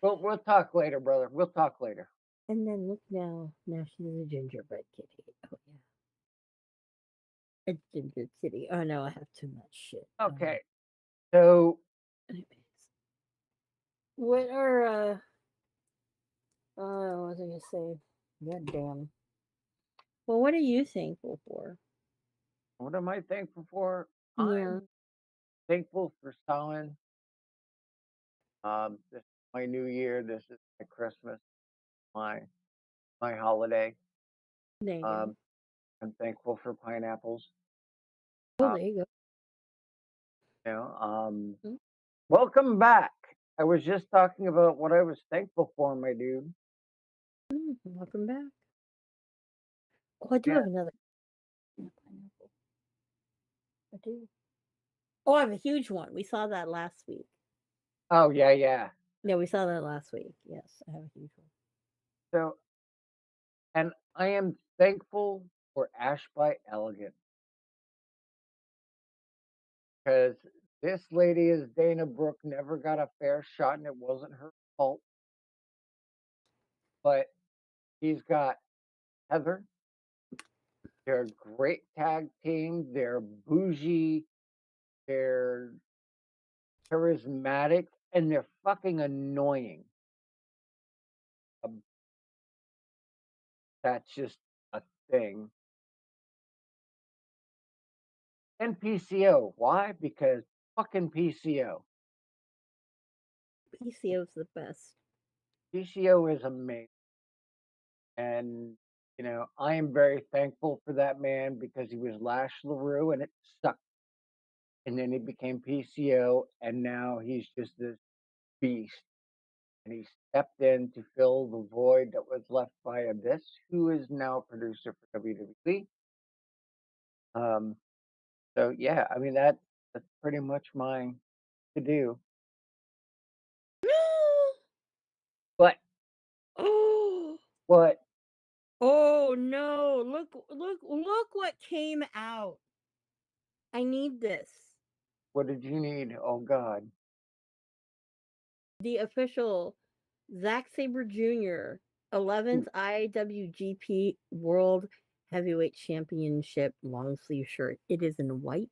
We'll talk later, brother. We'll talk later. And then look now. Now she's a gingerbread kitty. Oh yeah. A ginger kitty. Oh no, I have too much shit. Okay, so Anyways. What are what was I gonna say? God damn. Well, what are you thankful for? what am I thankful for? Yeah. I'm thankful for Stalin. This is my new year. This is my Christmas, my my holiday. There you go. Um, I'm thankful for pineapples. Oh, Uh, there you go. you know, Mm, welcome back. I was just talking about what I was thankful for, my dude. welcome back. Oh, I do Yeah. have another pineapple. I do. Oh, I have a huge one. We saw that last week. Oh yeah, yeah. Yeah, we saw that last week. Yes, I have a huge one. So, and I am thankful for Ash by Elegant because this lady is Dana Brooke never got a fair shot, and it wasn't her fault. But he's got Heather. They're a great tag team. They're bougie. They're charismatic, and they're fucking annoying. Um, that's just a thing. And PCO. Why? Because fucking PCO. PCO's the best. PCO is amazing. And, I am very thankful for that man because he was Lash LaRue and it sucked. And then he became PCO and now he's just this beast. And he stepped in to fill the void that was left by Abyss, who is now a producer for WWE. Um, so yeah, I mean that's pretty much mine to do. But Oh, what oh no! Look! What came out. I need this. what did you need? Oh God. the official Zack Sabre Jr. 11th IWGP World Heavyweight Championship long sleeve shirt. It is in white.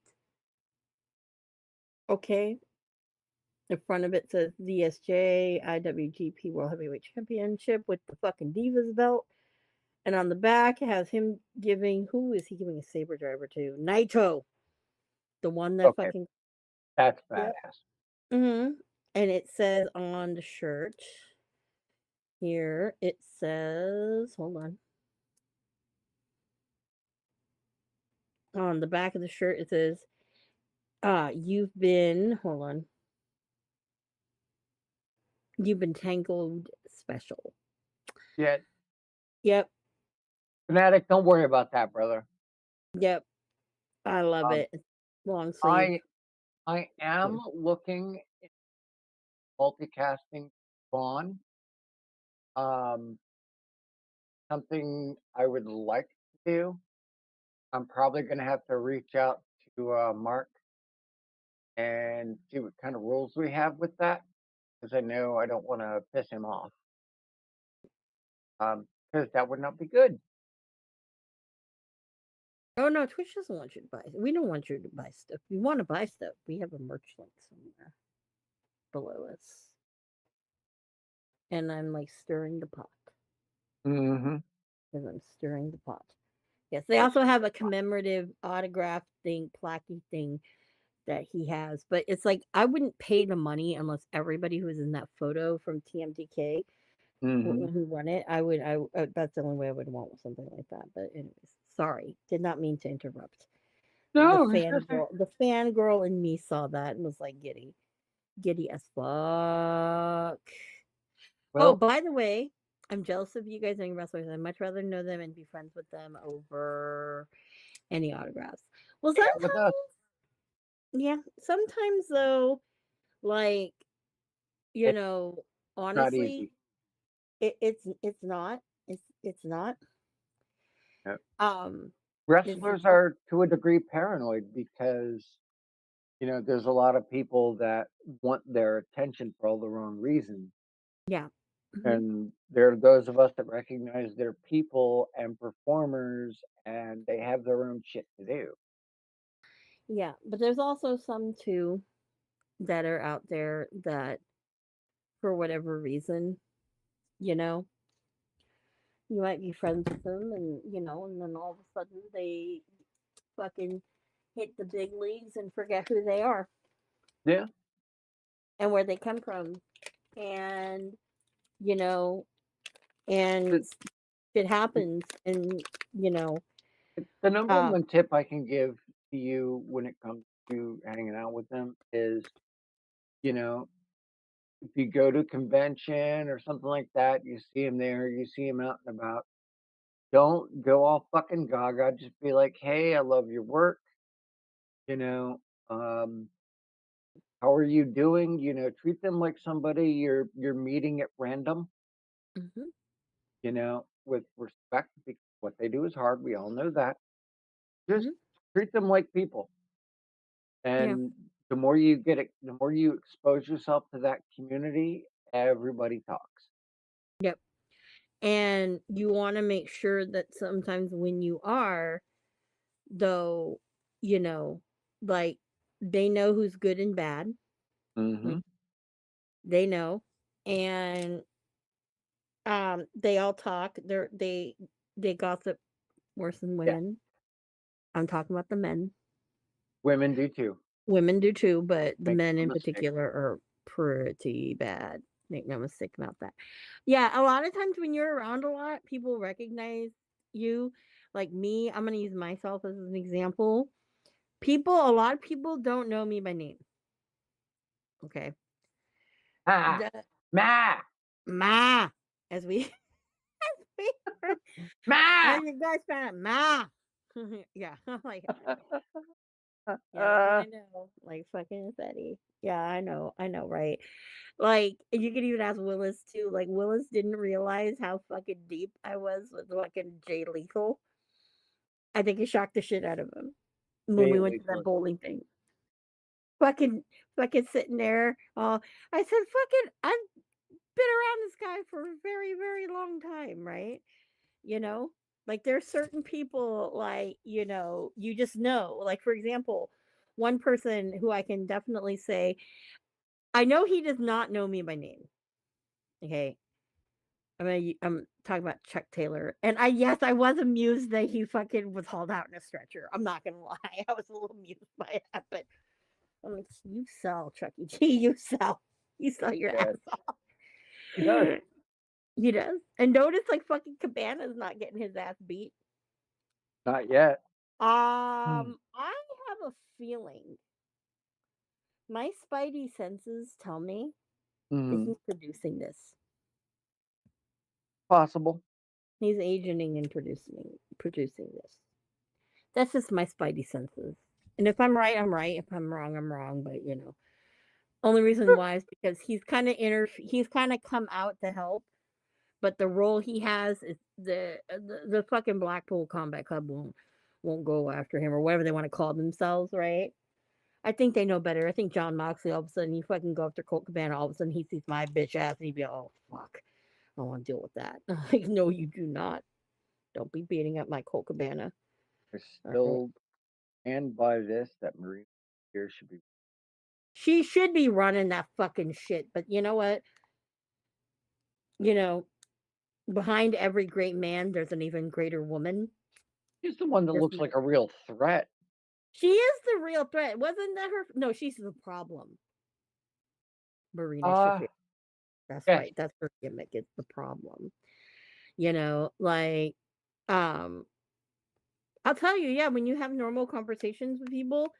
Okay. In front of it says VSJ IWGP World Heavyweight Championship with the fucking Divas belt. And on the back, it has him giving, who is he giving a saber driver to? Naito, the one that Okay, fucking, that's yep. badass. And it says on the shirt here, it says, hold on the back of the shirt, it says, you've been tangled special. Yeah, Yep, fanatic, don't worry about that, brother. yep, I love Um, it. Long sleeve. I I am looking at multicasting Vaughn. Um, something I would like to do. I'm probably gonna have to reach out to Mark and see what kind of rules we have with that, because I know I don't want to piss him off. Because that would not be good. Oh no, Twitch doesn't want you to buy. We don't want you to buy stuff. If you want to buy stuff, we have a merch link somewhere below us. And I'm like stirring the pot Mm-hmm. because I'm stirring the pot. Yes, they also have a commemorative autograph thing, plaquey thing that he has. But it's like I wouldn't pay the money unless everybody who was in that photo from TMDK Mm-hmm. when he won it. That's the only way I would want something like that. But anyways, sorry, did not mean to interrupt. No, it's just The fangirl in me saw that and was like giddy as fuck. Oh, well, by the way, I'm jealous of you guys knowing wrestlers. I'd much rather know them and be friends with them over any autographs. Well, yeah, with us, sometimes, yeah, sometimes though, like, you it's know, not honestly, easy. it's not. It's not. Uh, Um, it's Wrestlers not. are to a degree paranoid because there's a lot of people that want their attention for all the wrong reasons. Yeah. Hmm. And there are those of us that recognize they're people and performers and they have their own shit to do. Yeah, but there's also some too that are out there that, for whatever reason, you know, you might be friends with them, and and then all of a sudden they fucking hit the big leagues and forget who they are Yeah. and where they come from, and you know, and The, it happens, and you know, the number uh, one tip I can give to you when it comes to hanging out with them is, you know, if you go to a convention or something like that, you see him there, you see him out and about. Don't go all fucking gaga. Just be like, "Hey, I love your work. You know, um, how are you doing?" Treat them like somebody you're meeting at random. mhm, With respect because what they do is hard. We all know that. Just mhm, treat them like people, yeah, and the more you expose yourself to that community, everybody talks. yep. And you want to make sure that sometimes when you are, though, you know, like they know who's good and bad. Like Mhm. they know, and they all talk. They gossip worse than Yeah, women. I'm talking about the men. women do too. Women do too, but the Make men no in mistake. particular are pretty bad. Make no mistake about that. Yeah, a lot of times when you're around a lot, people recognize you. Like me, I'm gonna use myself as an example. A lot of people don't know me by name. Okay. "Ah, The ma, ma, as we, ma." as you guys found out, ma. Yeah, I'm like, yeah, I know, like fucking Betty. Yeah, I know, right? Like, you could even ask Willis too. Like, Willis didn't realize how fucking deep I was with fucking Jay Lethal. I think it shocked the shit out of him when Jay we went to that Lethal is bowling thing. fucking fucking sitting there. I said, "Fucking, I've been around this guy for a very, very long time, right?" You know? Like, there's certain people, like, you just know. Like, for example, one person who I can definitely say, I know he does not know me by name, okay? I'm talking about Chuck Taylor, and yes, I was amused that he fucking was hauled out in a stretcher. I'm not gonna lie, I was a little amused by that, but I'm like, "You sell, Chucky G, you sell. You sell your ass Yeah, off." he does. He does, and notice, like, fucking Cabana's not getting his ass beat. Not yet. Mm. I have a feeling my spidey senses tell me that Mhm. he's producing this. Possible. He's agenting and producing this. That's just my spidey senses. And if I'm right, I'm right. If I'm wrong, I'm wrong. But only reason why is because he's kind of come out to help, but the role he has is the fucking Blackpool Combat Club won't go after him or whatever they want to call themselves, right? I think they know better. I think John Moxley, all of a sudden, you fucking go after Colt Cabana, all of a sudden he sees my bitch ass and he'd be, oh, fuck. I don't want to deal with that. Like, no, you do not. Don't be beating up my Colt Cabana. I All right. still stand by this that Marie here should be. She should be running that fucking shit. But you know what? You know, behind every great man, there's an even greater woman. She's the one that There's looks like a real threat. She is the real threat. Wasn't that her? No, she's the problem. Marina Uh, Shafir. That's yes. right. That's her gimmick. It's the problem. Like, um, I'll tell you, yeah, when you have normal conversations with people,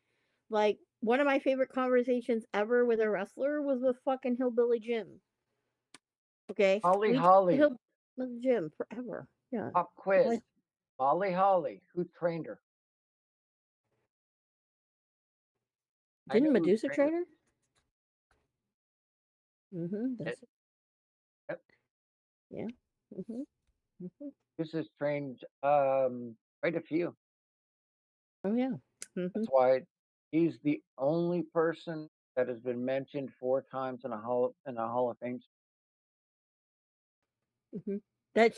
like one of my favorite conversations ever with a wrestler was with fucking Hillbilly Jim. Okay, Holly we talked to Holly, Hillbilly Jim forever. Yeah, pop Holly quiz. Molly Holly, who trained her? I didn't know who Medusa trained her. train her? Mm-hmm. Yep. That's Yep. yeah. Mm-hmm. Mm-hmm. This has trained quite a few. Oh yeah. Mm-hmm. That's why he's the only person that has been mentioned 4 times in a Hall of Fame. Mm-hmm. That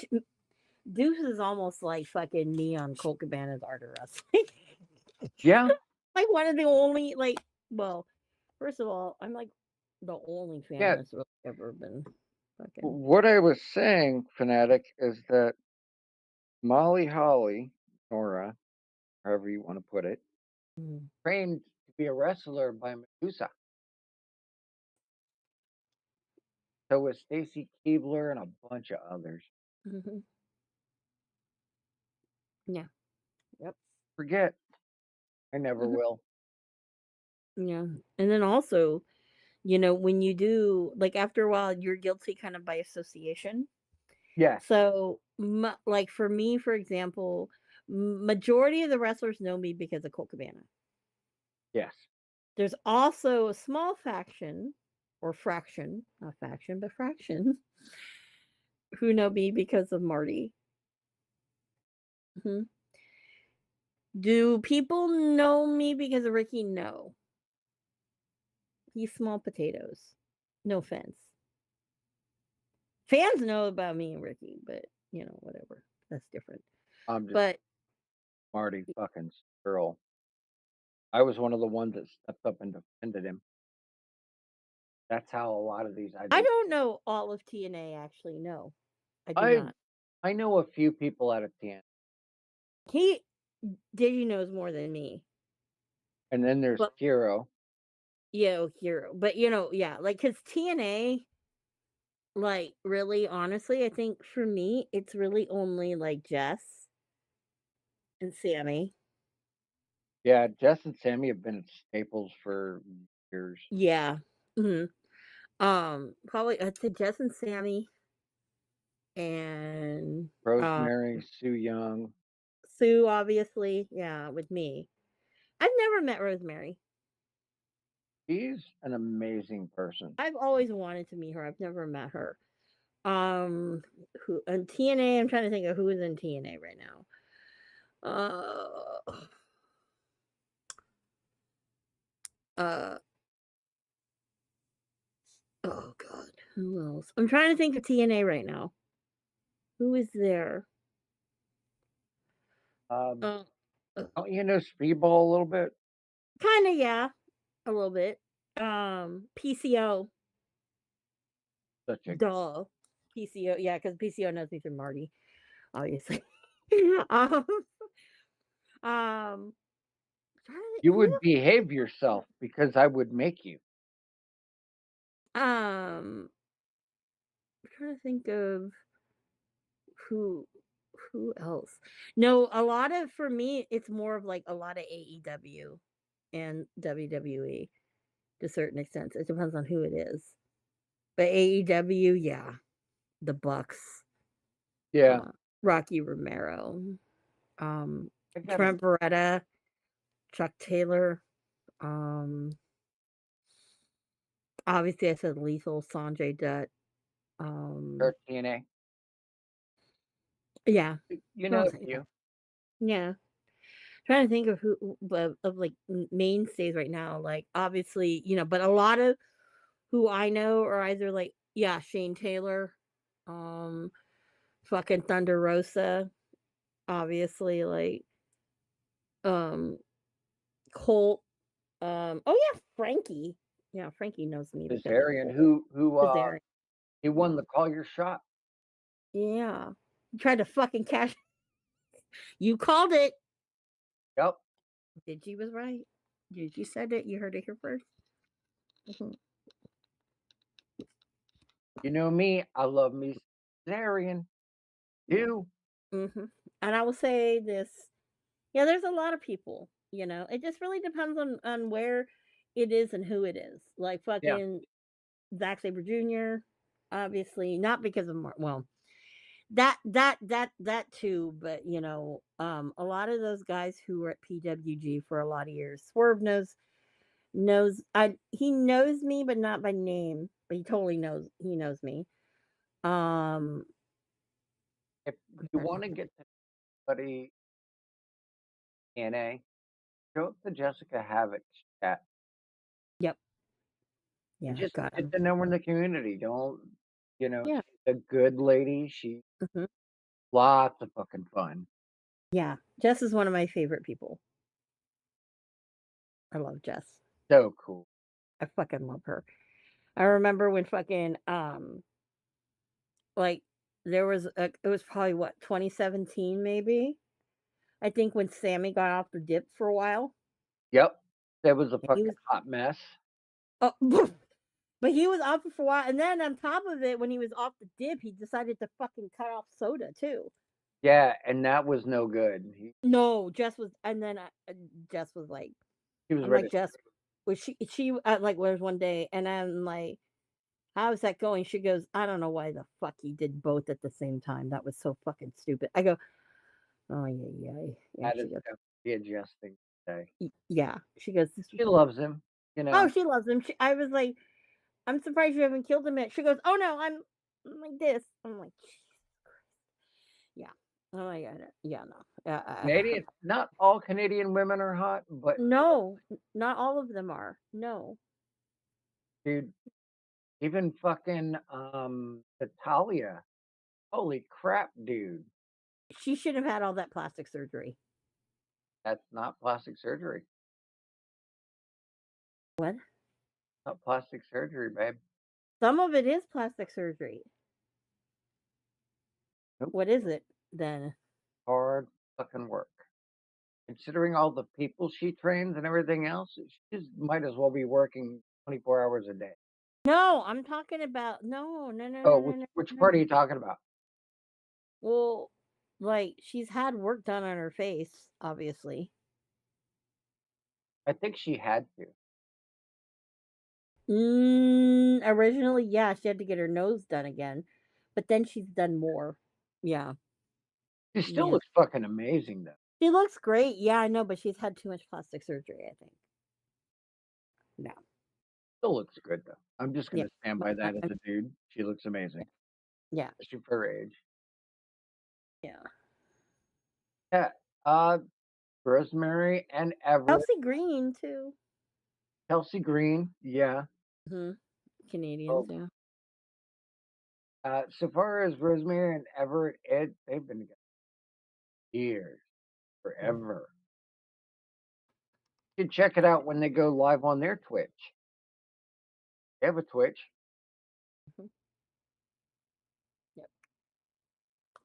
Deuce is almost like fucking me on Colt Cabana's Art of Wrestling. Yeah, Like one of the only well, first of all, I'm like the only fan yeah. that's really ever been fucking What I was saying, fanatic, is that Molly Holly, Nora, however you want to put it, mm, trained to be a wrestler by Medusa. So was Stacy Keebler and a bunch of others. mhm. Yeah. Yep. Forget, I never Mhm. will. Yeah. And then also, when you do like after a while, you're guilty kind of by association. Yes, So, like for me, for example, majority of the wrestlers know me because of Colt Cabana. yes. There's also a small faction or fraction, not faction, but fraction, who know me because of Marty. Mhm. Do people know me because of Ricky? No. He's small potatoes. No offense. Fans know about me and Ricky, but whatever. That's different. I'm just But Marty fucking girl. I was one of the ones that stepped up and defended him. That's how a lot of these I ideas. don't know all of TNA actually. No, I do I not. I know a few people out of TN, He Digi knows more than me. and then there's But Kiro. hero. But yeah, like cuz TNA, like really honestly, I think for me it's really only like Jess and Sammy. Yeah, Jess and Sammy have been at Staples for years. Yeah. Mhm. Probably I'd say Jess and Sammy and Rosemary, Sue Young. Sue, obviously. Yeah, with me. I've never met Rosemary. She's an amazing person. I've always wanted to meet her. I've never met her. Um, who in TNA? I'm trying to think of who is in TNA right now. Uh, Oh god, who else? I'm trying to think of TNA right now. Who is there? Um, Uh, uh don't you know Speedball a little bit? kinda, yeah, a little bit. PCO, Such a duh. PCO, yeah, because PCO knows me through Marty, obviously. um, trying to think, you who would the behave yourself because I would make you. I'm trying to think of who who else. No, a lot of for me, it's more of like a lot of AEW and WWE to a certain extent. It depends on who it is. But AEW, yeah, the Bucks, Yeah, uh, Rocky Romero, um, I got a Trent Beretta, Chuck Taylor, um, obviously I said Lethal, Sanjay Dutt, or um, TNA. yeah, You who know else? a Yeah, few. yeah. Trying to think of of like mainstays right now. Like obviously, but a lot of who I know are either like, yeah, Shane Taylor, um, fucking Thunder Rosa, obviously, like, um, Colt, oh yeah, Frankie. Yeah, Frankie knows me because of Kazarian, Colt. who Kazarian. he won Yeah. the Call Your Shot. Yeah. He tried to fucking cash. You called it. Yep. Did was right. Did you said it? You heard it here 1st. Mhm. You know me, I love me some Kazarian Yeah. too. Mhm. And I will say this. Yeah, there's a lot of people, it just really depends on where it is and who it is. Like Yeah. fucking Zack Sabre Jr., obviously, not because of well, that too, but a lot of those guys who were at PWG for a lot of years. Swerve knows I he knows me, but not by name, but he knows me. Um, If I'm you trying to wanna think. get to somebody TNA, go up to Jessica Havoc chat Yep. and Yeah, just got get him. to know her in the community. Don't Yeah. she's a good lady. She Mhm. lots of fucking fun. Yeah. Jess is one of my favorite people. I love Jess. So cool. I fucking love her. I remember when fucking like there was it was probably what, 2017 maybe. I think when Sammy got off the dip for a while. Yep. That was a And he fucking was hot mess. oh, but he was off it for a while, and then on top of it, when he was off the dip, he decided to fucking cut off soda too. Yeah, and that was no good. No, Jess was, and then Jess was like, He was I'm ready like, to Jess, was she like was one day, and I'm like, how's that going? She goes, I don't know why the fuck he did both at the same time. That was so fucking stupid. I go, oh yeah, yeah, yeah. that She is goes, definitely adjusting today. Yeah. She goes, this is, She loves him, you oh, know. she loves him. I was like, I'm surprised you haven't killed him yet. She goes, oh no, I'm like this. I'm like, yeah. Oh my god. Yeah, no. Canadian not all Canadian women are hot, but No, not all of them are. No. dude, even fucking, Natalia. Holy crap, dude. She shouldn't have had all that plastic surgery. That's not plastic surgery. What? Not plastic surgery, babe. Some of it is plastic surgery. Nope. What is it then? Hard fucking work. Considering all the people she trains and everything else, she just might as well be working 24 hours a day. No, I'm talking about no, no, no, Oh, no, no, which no, which no. part are you talking about? Well, like she's had work done on her face, obviously. I think she had to. Originally, yeah, she had to get her nose done again, but then she's done more. Yeah, She still yeah. looks fucking amazing, though. She looks great. Yeah, I know, but she's had too much plastic surgery, I think. No. Still looks good, though. I'm just Yeah. gonna stand But by that as a dude. She looks amazing, yeah. especially for her age. Yeah. Yeah, Rosemary and Everett, Chelsea Green too. Kelsey Green, yeah. Mhm. Canadians, Oh, yeah. so far as Rosemary and Everett, they've been together years, Mm, forever. You can check it out when they go live on their Twitch. They have a Twitch. mhm, yep.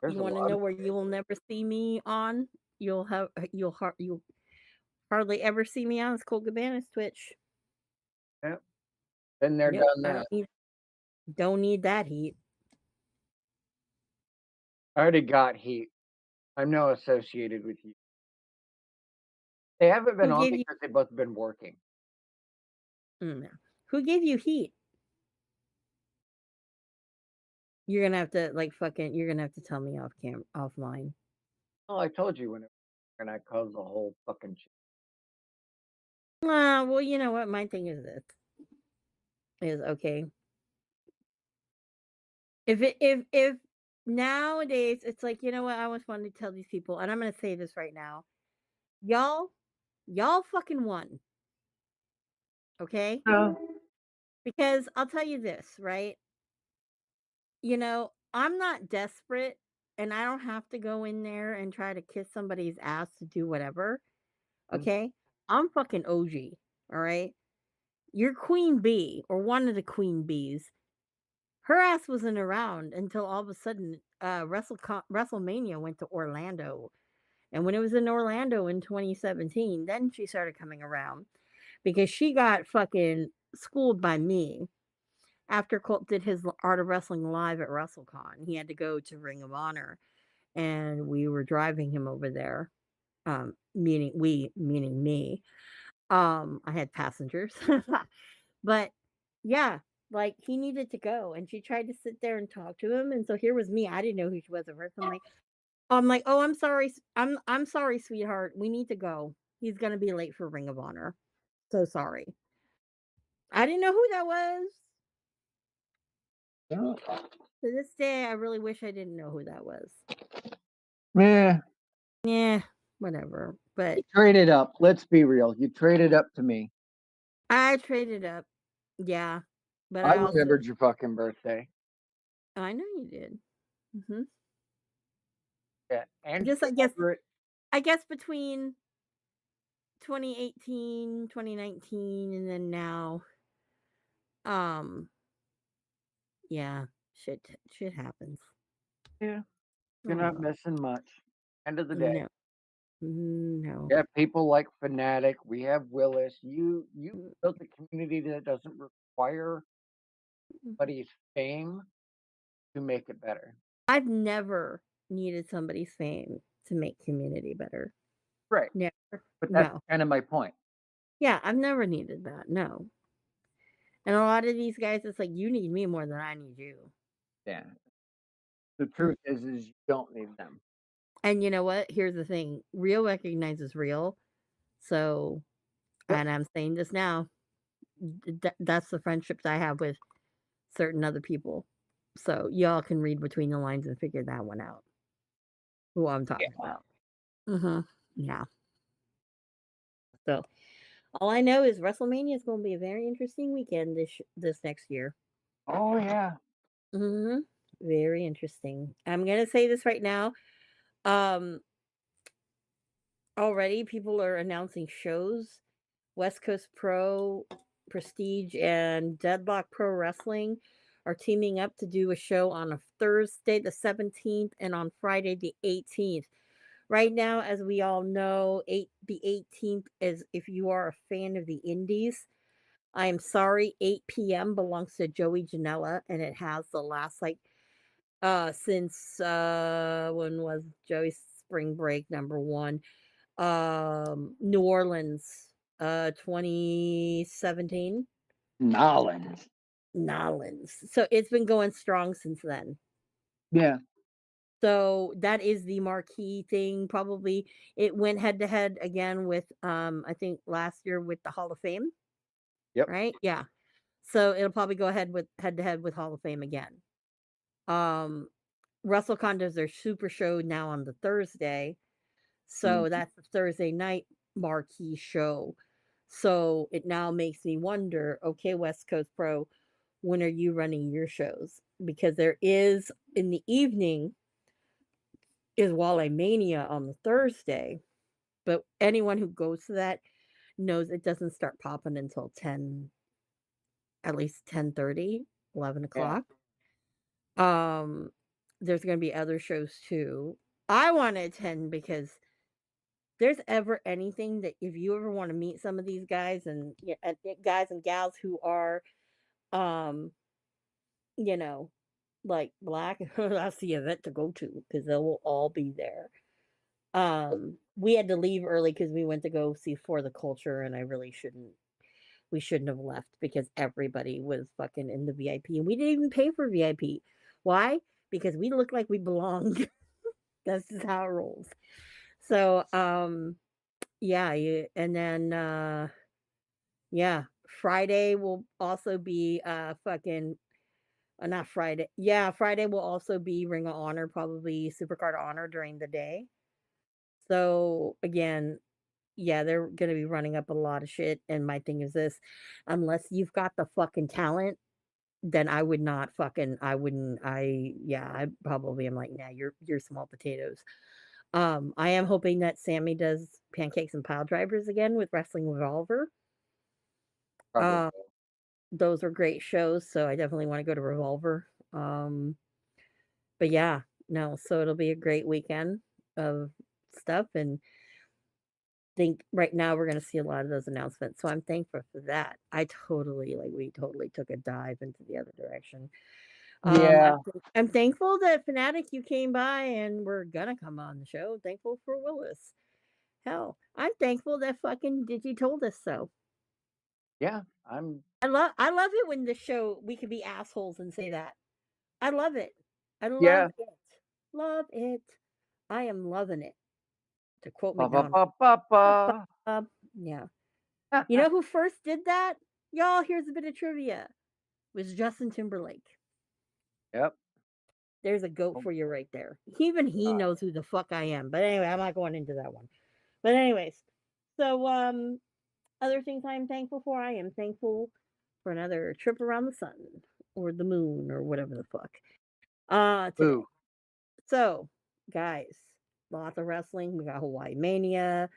There's You a wanna lot know of where you will never see me on? You'll hardly ever see me on, is Cole Cabana's Twitch. yeah, been there, Yep, done I that. don't need that heat. I already got heat. I'm now associated with you. They haven't been Who on gave you because they've both been working. no. Who gave you heat? You're gonna have to, like, you're gonna have to tell me offline. Oh, I told you when I caused the whole fucking shit. Well, you know what? My thing is this, is, okay, if nowadays, it's like, you know what? I always wanted to tell these people, and I'm gonna say this right now. Y'all y'all fucking won, okay? No. Because I'll tell you this, right? I'm not desperate, and I don't have to go in there and try to kiss somebody's ass to do whatever, Mm, okay? I'm fucking OG, all right? Your queen bee, or one of the queen bees, her ass wasn't around until all of a sudden, WrestleMania went to Orlando. And when it was in Orlando in 2017, then she started coming around because she got fucking schooled by me after Colt did his Art of Wrestling live at WrestleCon. He had to go to Ring of Honor, and we were driving him over there. Meaning me. I had passengers. But yeah, like, he needed to go, and she tried to sit there and talk to him, and so here was me, I didn't know who she was at first. I'm like, "Oh, I'm sorry, I'm sorry, sweetheart, we need to go. He's gonna be late for Ring of Honor. So sorry." I didn't know who that was. yeah. To this day, I really wish I didn't know who that was. Yeah. Yeah, whatever, You but traded up. Let's be real. You traded up to me. I traded up. Yeah, but I I also remembered your fucking birthday. I know you did. Mhm. Yeah. And Just, Everett. I guess between 2018, 2019, and then now, um, yeah, shit happens. Yeah. You're not Oh, missing much. End of the day. no. No. We have people like Fanatic. We have Willis. You Mm, built a community that doesn't require mm. anybody's fame to make it better. I've never needed somebody's fame to make community better. Right. Never. But that's No. kind of my point. Yeah, I've never needed that, no. And a lot of these guys, it's like, you need me more than I need you. Yeah. The Mm. truth is you don't need them. And you know what? Here's the thing, real recognizes real. So, Yep. and I'm saying this now, that's the friendships I have with certain other people. So, y'all can read between the lines and figure that one out, who I'm talking Yeah. about. Mhm. Yeah. So, all I know is WrestleMania is gonna be a very interesting weekend this next year. Oh yeah. Mhm. Very interesting. I'm gonna say this right now. Um, Already people are announcing shows. West Coast Pro, Prestige, and Deadlock Pro Wrestling are teaming up to do a show on a Thursday the 17th and on Friday the 18th. Right now, as we all know, the 18th is, if you are a fan of the Indies. I am sorry, 8 p.m. belongs to Joey Janela, and it has the last, like, since, when was Joey's spring break number one? New Orleans, 2017. Nolans. Nolans. So it's been going strong since then. Yeah. So that is the marquee thing. Probably it went head to head again with, I think last year with the Hall of Fame, Yep. right? Yeah. So it'll probably go ahead with head to head with Hall of Fame again. Um WrestleCon does their super show now on the Thursday. So Mhm. that's the Thursday night marquee show. So it now makes me wonder, okay, West Coast Pro, when are you running your shows? Because there is in the evening is Walleye Mania on the Thursday, but anyone who goes to that knows it doesn't start popping until 10, at least 10:30, Yeah. 11 o'clock. Um, there's gonna be other shows too. I wanna attend because there's ever anything that if you ever wanna meet some of these guys and yeah, guys and gals who are, um, you know, like black, that's the event to go to because they will all be there. We had to leave early because we went to go see For the Culture, and I really shouldn't we shouldn't have left because everybody was fucking in the VIP, and we didn't even pay for VIP. Why? Because we look like we belong. That's just how it rolls. So, yeah, and then, yeah, Friday will also be, fucking not Friday. Yeah, Friday will also be Ring of Honor, probably Supercard of Honor during the day. So, again, yeah, they're gonna be running up a lot of shit, and my thing is this, unless you've got the fucking talent, then I would not fucking I wouldn't I probably am like, "Nah, you're small potatoes." I am hoping that Sammy does Pancakes and Pile Drivers again with Wrestling Revolver. Probably. Uh, those are great shows, so I definitely wanna go to Revolver. But yeah, no, so it'll be a great weekend of stuff, and think right now we're gonna see a lot of those announcements, so I'm thankful for that. We totally took a dive into the other direction. Yeah. I'm thankful that Fanatic you came by and we're gonna come on the show. Thankful for Willis. Hell, I'm thankful that fucking Digi told us so. Yeah. I'm I love it when the show we can be assholes and say that. I love it. I love yeah. it. Love it. I am loving it. To quote Ba ba McDonald. ba ba ba. Up, up, up. Yeah. You know who first did that? Y'all, here's a bit of trivia. Was Justin Timberlake. Yep. There's a goat Oh for you right there. Even he god. knows who the fuck I am. But anyway, I'm not going into that one. But anyways, so other things I'm thankful for, I am thankful for another trip around the sun or the moon or whatever the fuck. Today. Boo. So, guys, lots of wrestling. We got Hawaii Mania.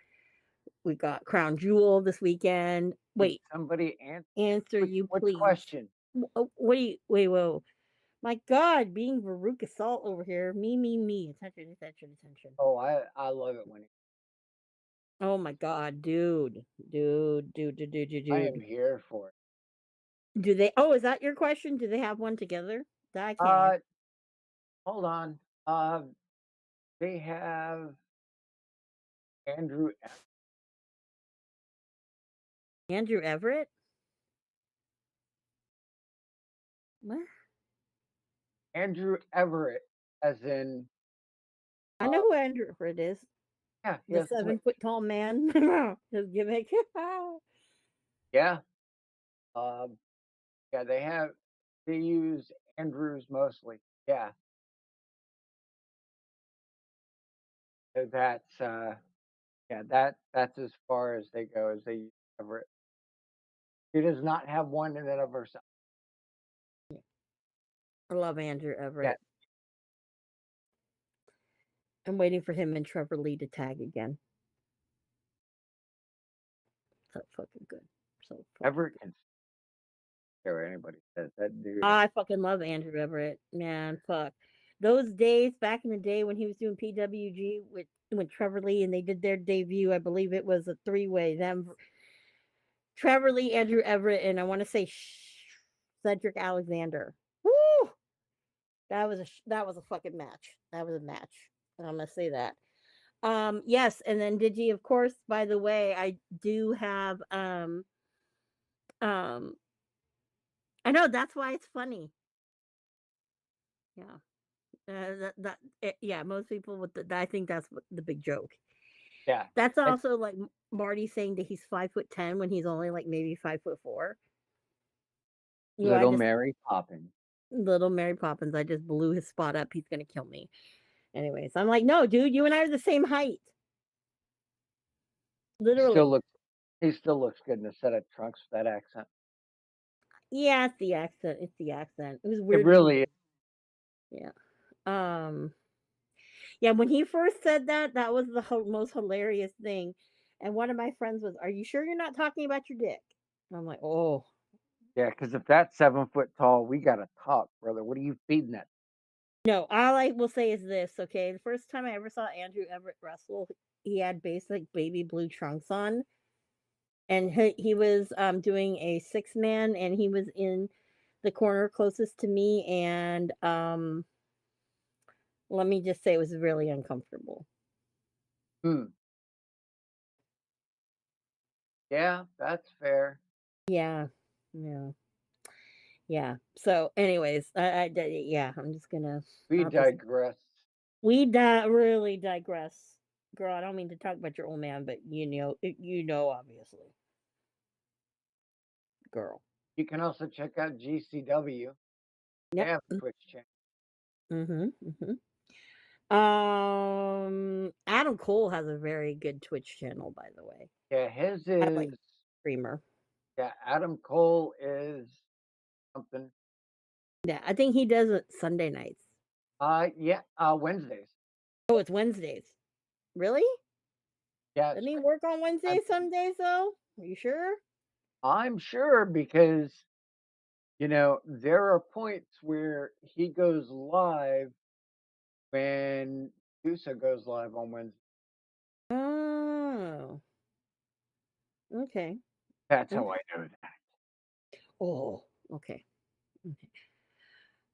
We got Crown Jewel this weekend. Did Wait, somebody answer answer you which please. question? What do you wait, whoa. My God, being Veruca Salt over here. Me. Attention, attention, attention. Oh, I love it when Oh my God, dude. I am Dude. here for it. Do they is that your question? Do they have one together? That I can't answer. Uh, hold on. They have Andrew Andrew Everett? What? Andrew Everett, as in, I know who Andrew Everett is. yeah, he The has twins. 7 foot tall man. His gimmick. Yeah. Um, yeah, they use Andrews mostly. Yeah. So yeah, that's as far as they go as they use Everett. He does not have one in and of herself. I love Andrew Yeah. Everett. I'm waiting for him and Trevor Lee to tag again. So fucking good. So fucking Everett good. can care what anybody says. That dude. I fucking love Andrew Everett, man. Fuck those days back in the day when he was doing PWG with Trevor Lee and they did their debut. I believe it was a 3-way. Them, Trevor Lee, Andrew Everett, and I want to say Cedric Alexander. Woo! That was a fucking match. That was a match. I'm gonna say that. Yes, and then Digi, of course. By the way, I do have um. I know that's why it's funny. Yeah. Yeah, most people with I think that's the big joke. Yeah. That's It's also like Marty saying that he's 5'10" when he's only like maybe 5'4". I Little just Mary Poppins. little Mary Poppins. I just blew his spot up. He's gonna kill me. Anyways, I'm like, no, dude, you and I are the same height. He still Literally. looks he still looks good in a set of trunks with that accent. Yeah, it's the accent. It's the accent. It was It weirdly really is. weird. Yeah. Um. Yeah. When he first said that, that was the most hilarious thing. And one of my friends was, "Are you sure you're not talking about your dick?" And I'm like, "Oh Yeah, because if that's 7 foot tall, we gotta talk, brother. What are you feeding that? no." All I will say is this. Okay, the first time I ever saw Andrew Everett wrestle, he had basic baby blue trunks on, and he was doing a six man, and he was in the corner closest to me, and let me just say it was really uncomfortable. Hmm. Yeah, that's fair. Yeah. Yeah. Yeah. So anyways, yeah, I'm just gonna We I'll just digress. really digress. Girl, I don't mean to talk about your old man, but you know obviously. Girl. You can also check out GCW. They Yep. have a Twitch channel. Mhm. Mhm. Adam Cole has a very good Twitch channel, by the way. Yeah, his I like is streamer. yeah, Adam Cole is something. Yeah, I think he does it Sunday nights. Yeah, Wednesdays. Oh, it's Wednesdays. Really? Yeah, Doesn't it's he work on I Wednesdays believe. some days though? Are you sure? I'm sure because there are points where he goes live when USA goes live on Wednesday. Oh, okay. That's how I Okay. know that. Oh, okay. Okay.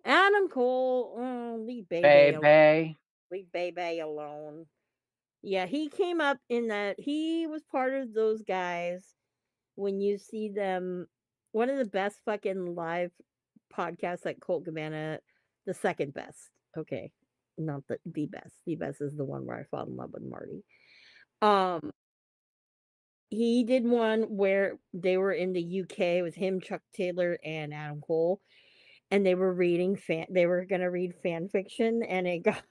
Adam Cole, leave Baby. leave Bebe alone. Yeah, he came up in that he was part of those guys when you see them one of the best fucking live podcasts like Colt Cabana, the second best. Okay. Not the best. The best is the one where I fell in love with Marty. Um he did one where they were in the UK with him, Chuck Taylor, and Adam Cole, and they were gonna read fan fiction, and it got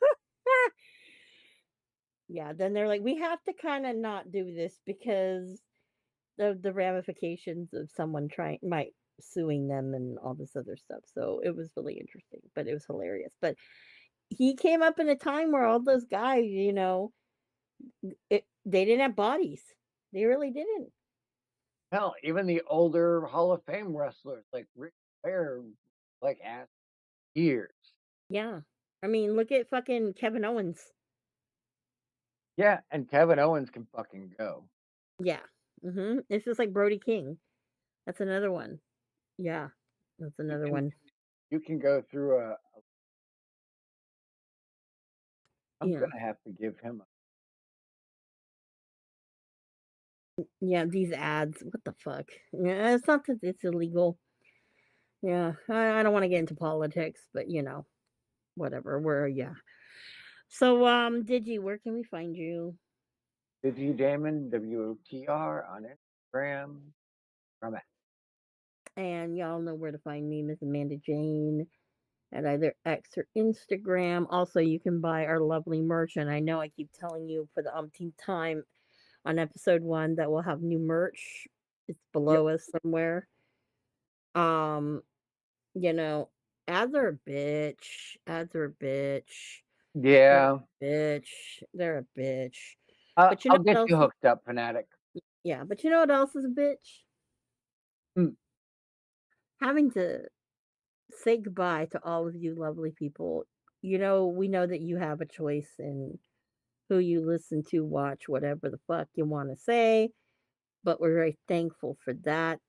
yeah, then they're like, "We have to kinda not do this because the ramifications of someone trying might suing them and all this other stuff." So, it was really interesting, but it was hilarious, but he came up in a time where all those guys, they didn't have bodies. They really didn't. Hell, even the older Hall of Fame wrestlers like Ric Flair, like ass years. Yeah. I mean, look at fucking Kevin Owens. Yeah, and Kevin Owens can fucking go. Yeah. Mhm. It's just like Brody King. That's another one. Yeah. That's You another can one. you can go through a. I'm Yeah. gonna have to give him a. Yeah, these ads. What the fuck? Yeah, it's not that it's illegal. Yeah. I don't want to get into politics, but whatever. Yeah. So, Digi, where can we find you? Digi Damon WOTR on Instagram. From it. And y'all know where to find me, Miss Amanda Jane, at either X or Instagram. Also, you can buy our lovely merch. And I know I keep telling you for the umpteenth time on episode 1 that we'll have new merch. It's Yep. below us somewhere. Um, you know, ads are a bitch. Ads are a bitch. They're Yeah. a bitch. They're a bitch. But you know I'll what get you else is hooked up, fanatic. yeah, but you know what else is a bitch? Mm. Having to say goodbye to all of you lovely people. We know that you have a choice in who you listen to, watch, whatever the fuck you want to say, but we're very thankful for that.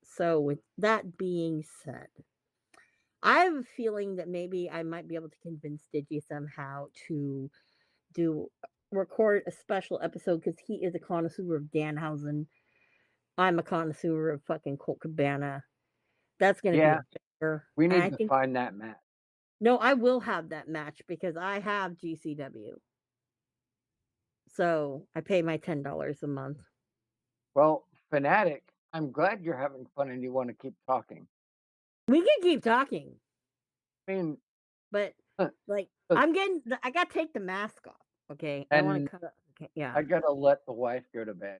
So, with that being said, I have a feeling that maybe I might be able to convince Digi somehow to do record a special episode because he is a connoisseur of Danhausen. I'm a connoisseur of fucking Colt Cabana. That's going to be Yeah, a banger. we And need I to think find that match. no, I will have that match because I have GCW. So I pay my $10 a month. Well, fanatic, I'm glad you're having fun and you want to keep talking. We can keep talking, I mean, but like look, I got to take the mask off. Okay. I want and to cut up. Okay. Yeah. I gotta let the wife go to bed.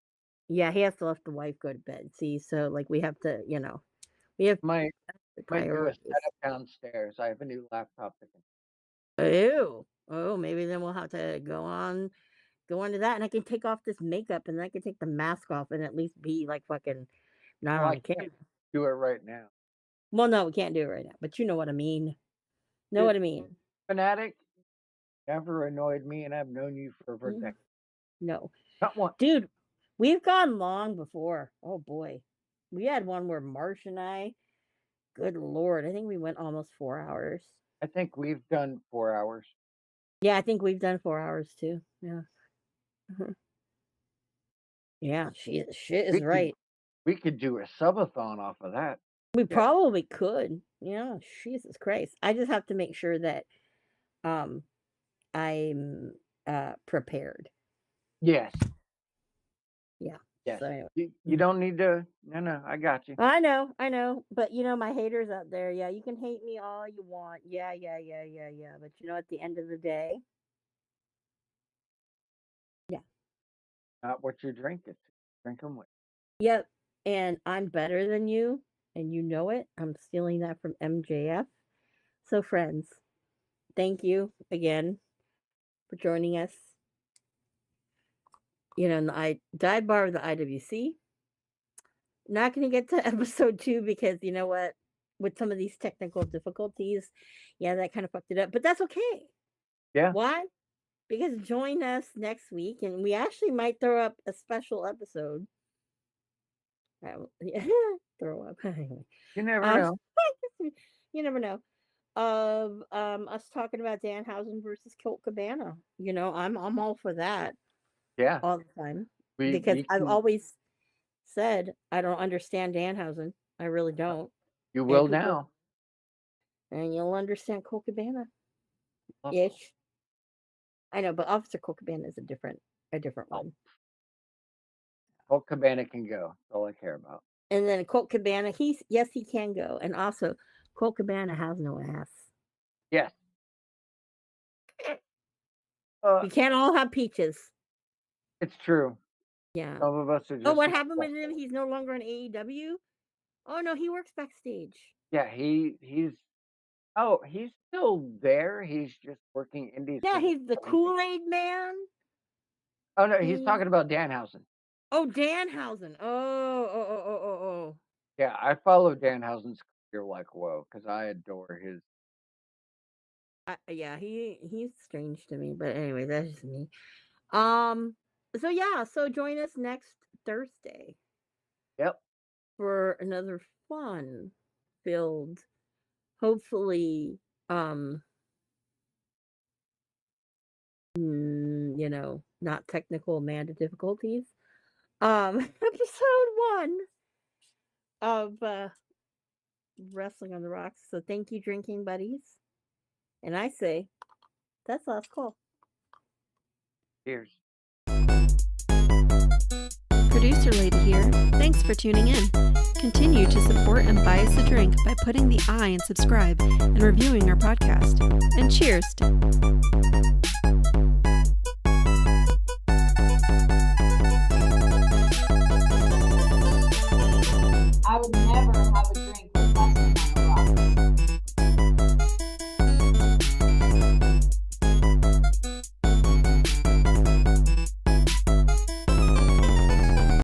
Yeah. He has to let the wife go to bed. See, so like we have to, We have Might might do a priorities. setup downstairs. I have a new laptop that can. Ew. Oh, maybe then we'll have to go on to that, and I can take off this makeup, and I can take the mask off, and at least be like fucking not Well, I on can't camera. do it right now. Well, no, we can't do it right now, but you know what I mean. Know Dude, what I mean? fanatic never annoyed me, and I've known you for over a Mm, decade. no, Not one. dude, we've gone long before. Oh boy, we had one where Marsh and I. Good lord, I think we went almost 4 hours. I think we've done 4 hours. Yeah, I think we've done 4 hours too. Yeah. Mhm. Yeah, shit is We could right. we could do a subathon off of that. We Yeah. probably could. Yeah, Jesus Christ. I just have to make sure that um I'm prepared. Yes. Yeah. Yes. So anyway. You Mhm. don't need to. No, no. I got you. I know, but my haters out there, yeah, you can hate me all you want. Yeah, yeah, yeah, yeah, yeah. But at the end of the day, yeah. Not what you're drinking. Drink them with. Yep. And I'm better than you, and you know it. I'm stealing that from MJF. So friends, thank you again for joining us. In the dive bar of the IWC. Not gonna get to episode 2 because you know what? With some of these technical difficulties, yeah, that kind of fucked it up, but that's okay. Yeah. Why? Because join us next week, and we actually might throw up a special episode. Yeah, throw up. Anyway. You never Um, know. you never know. Of us talking about Danhausen versus Colt Cabana. I'm all for that Yeah. all the time because We I've can. always said I don't understand Danhausen. I really don't. You And will people now. and you'll understand Colt Cabana Oh, ish. I know, but Officer Colt Cabana is a different oh, one. Colt Cabana can go. That's all I care about. And then Colt Cabana, yes, he can go. And also, Colt Cabana has no ass. Yes. Uh, We can't all have peaches. it's true. Yeah. Some of us are Oh, just what not happened built with him? for it. He's no longer in AEW? Oh no, he works backstage. Yeah, he's he's still there. He's just working indies Yeah, because it's he's the challenging. Kool-Aid man. Oh no, he's He's talking about Danhausen. Oh, Danhausen. Oh. Yeah, I follow Danhausen's career like whoa because I adore his. Yeah, he's strange to me, but anyway, that's just me. Um, so yeah, so join us next Thursday Yep. for another fun filled, hopefully, um, not technical Amanda difficulties. Episode 1 of Wrestling on the Rocks. So thank you, drinking buddies. And I say that's last call. Cheers. Producer Lady here. Thanks for tuning in. Continue to support and buy us a drink by putting the I in subscribe and reviewing our podcast. And cheers! I would never have a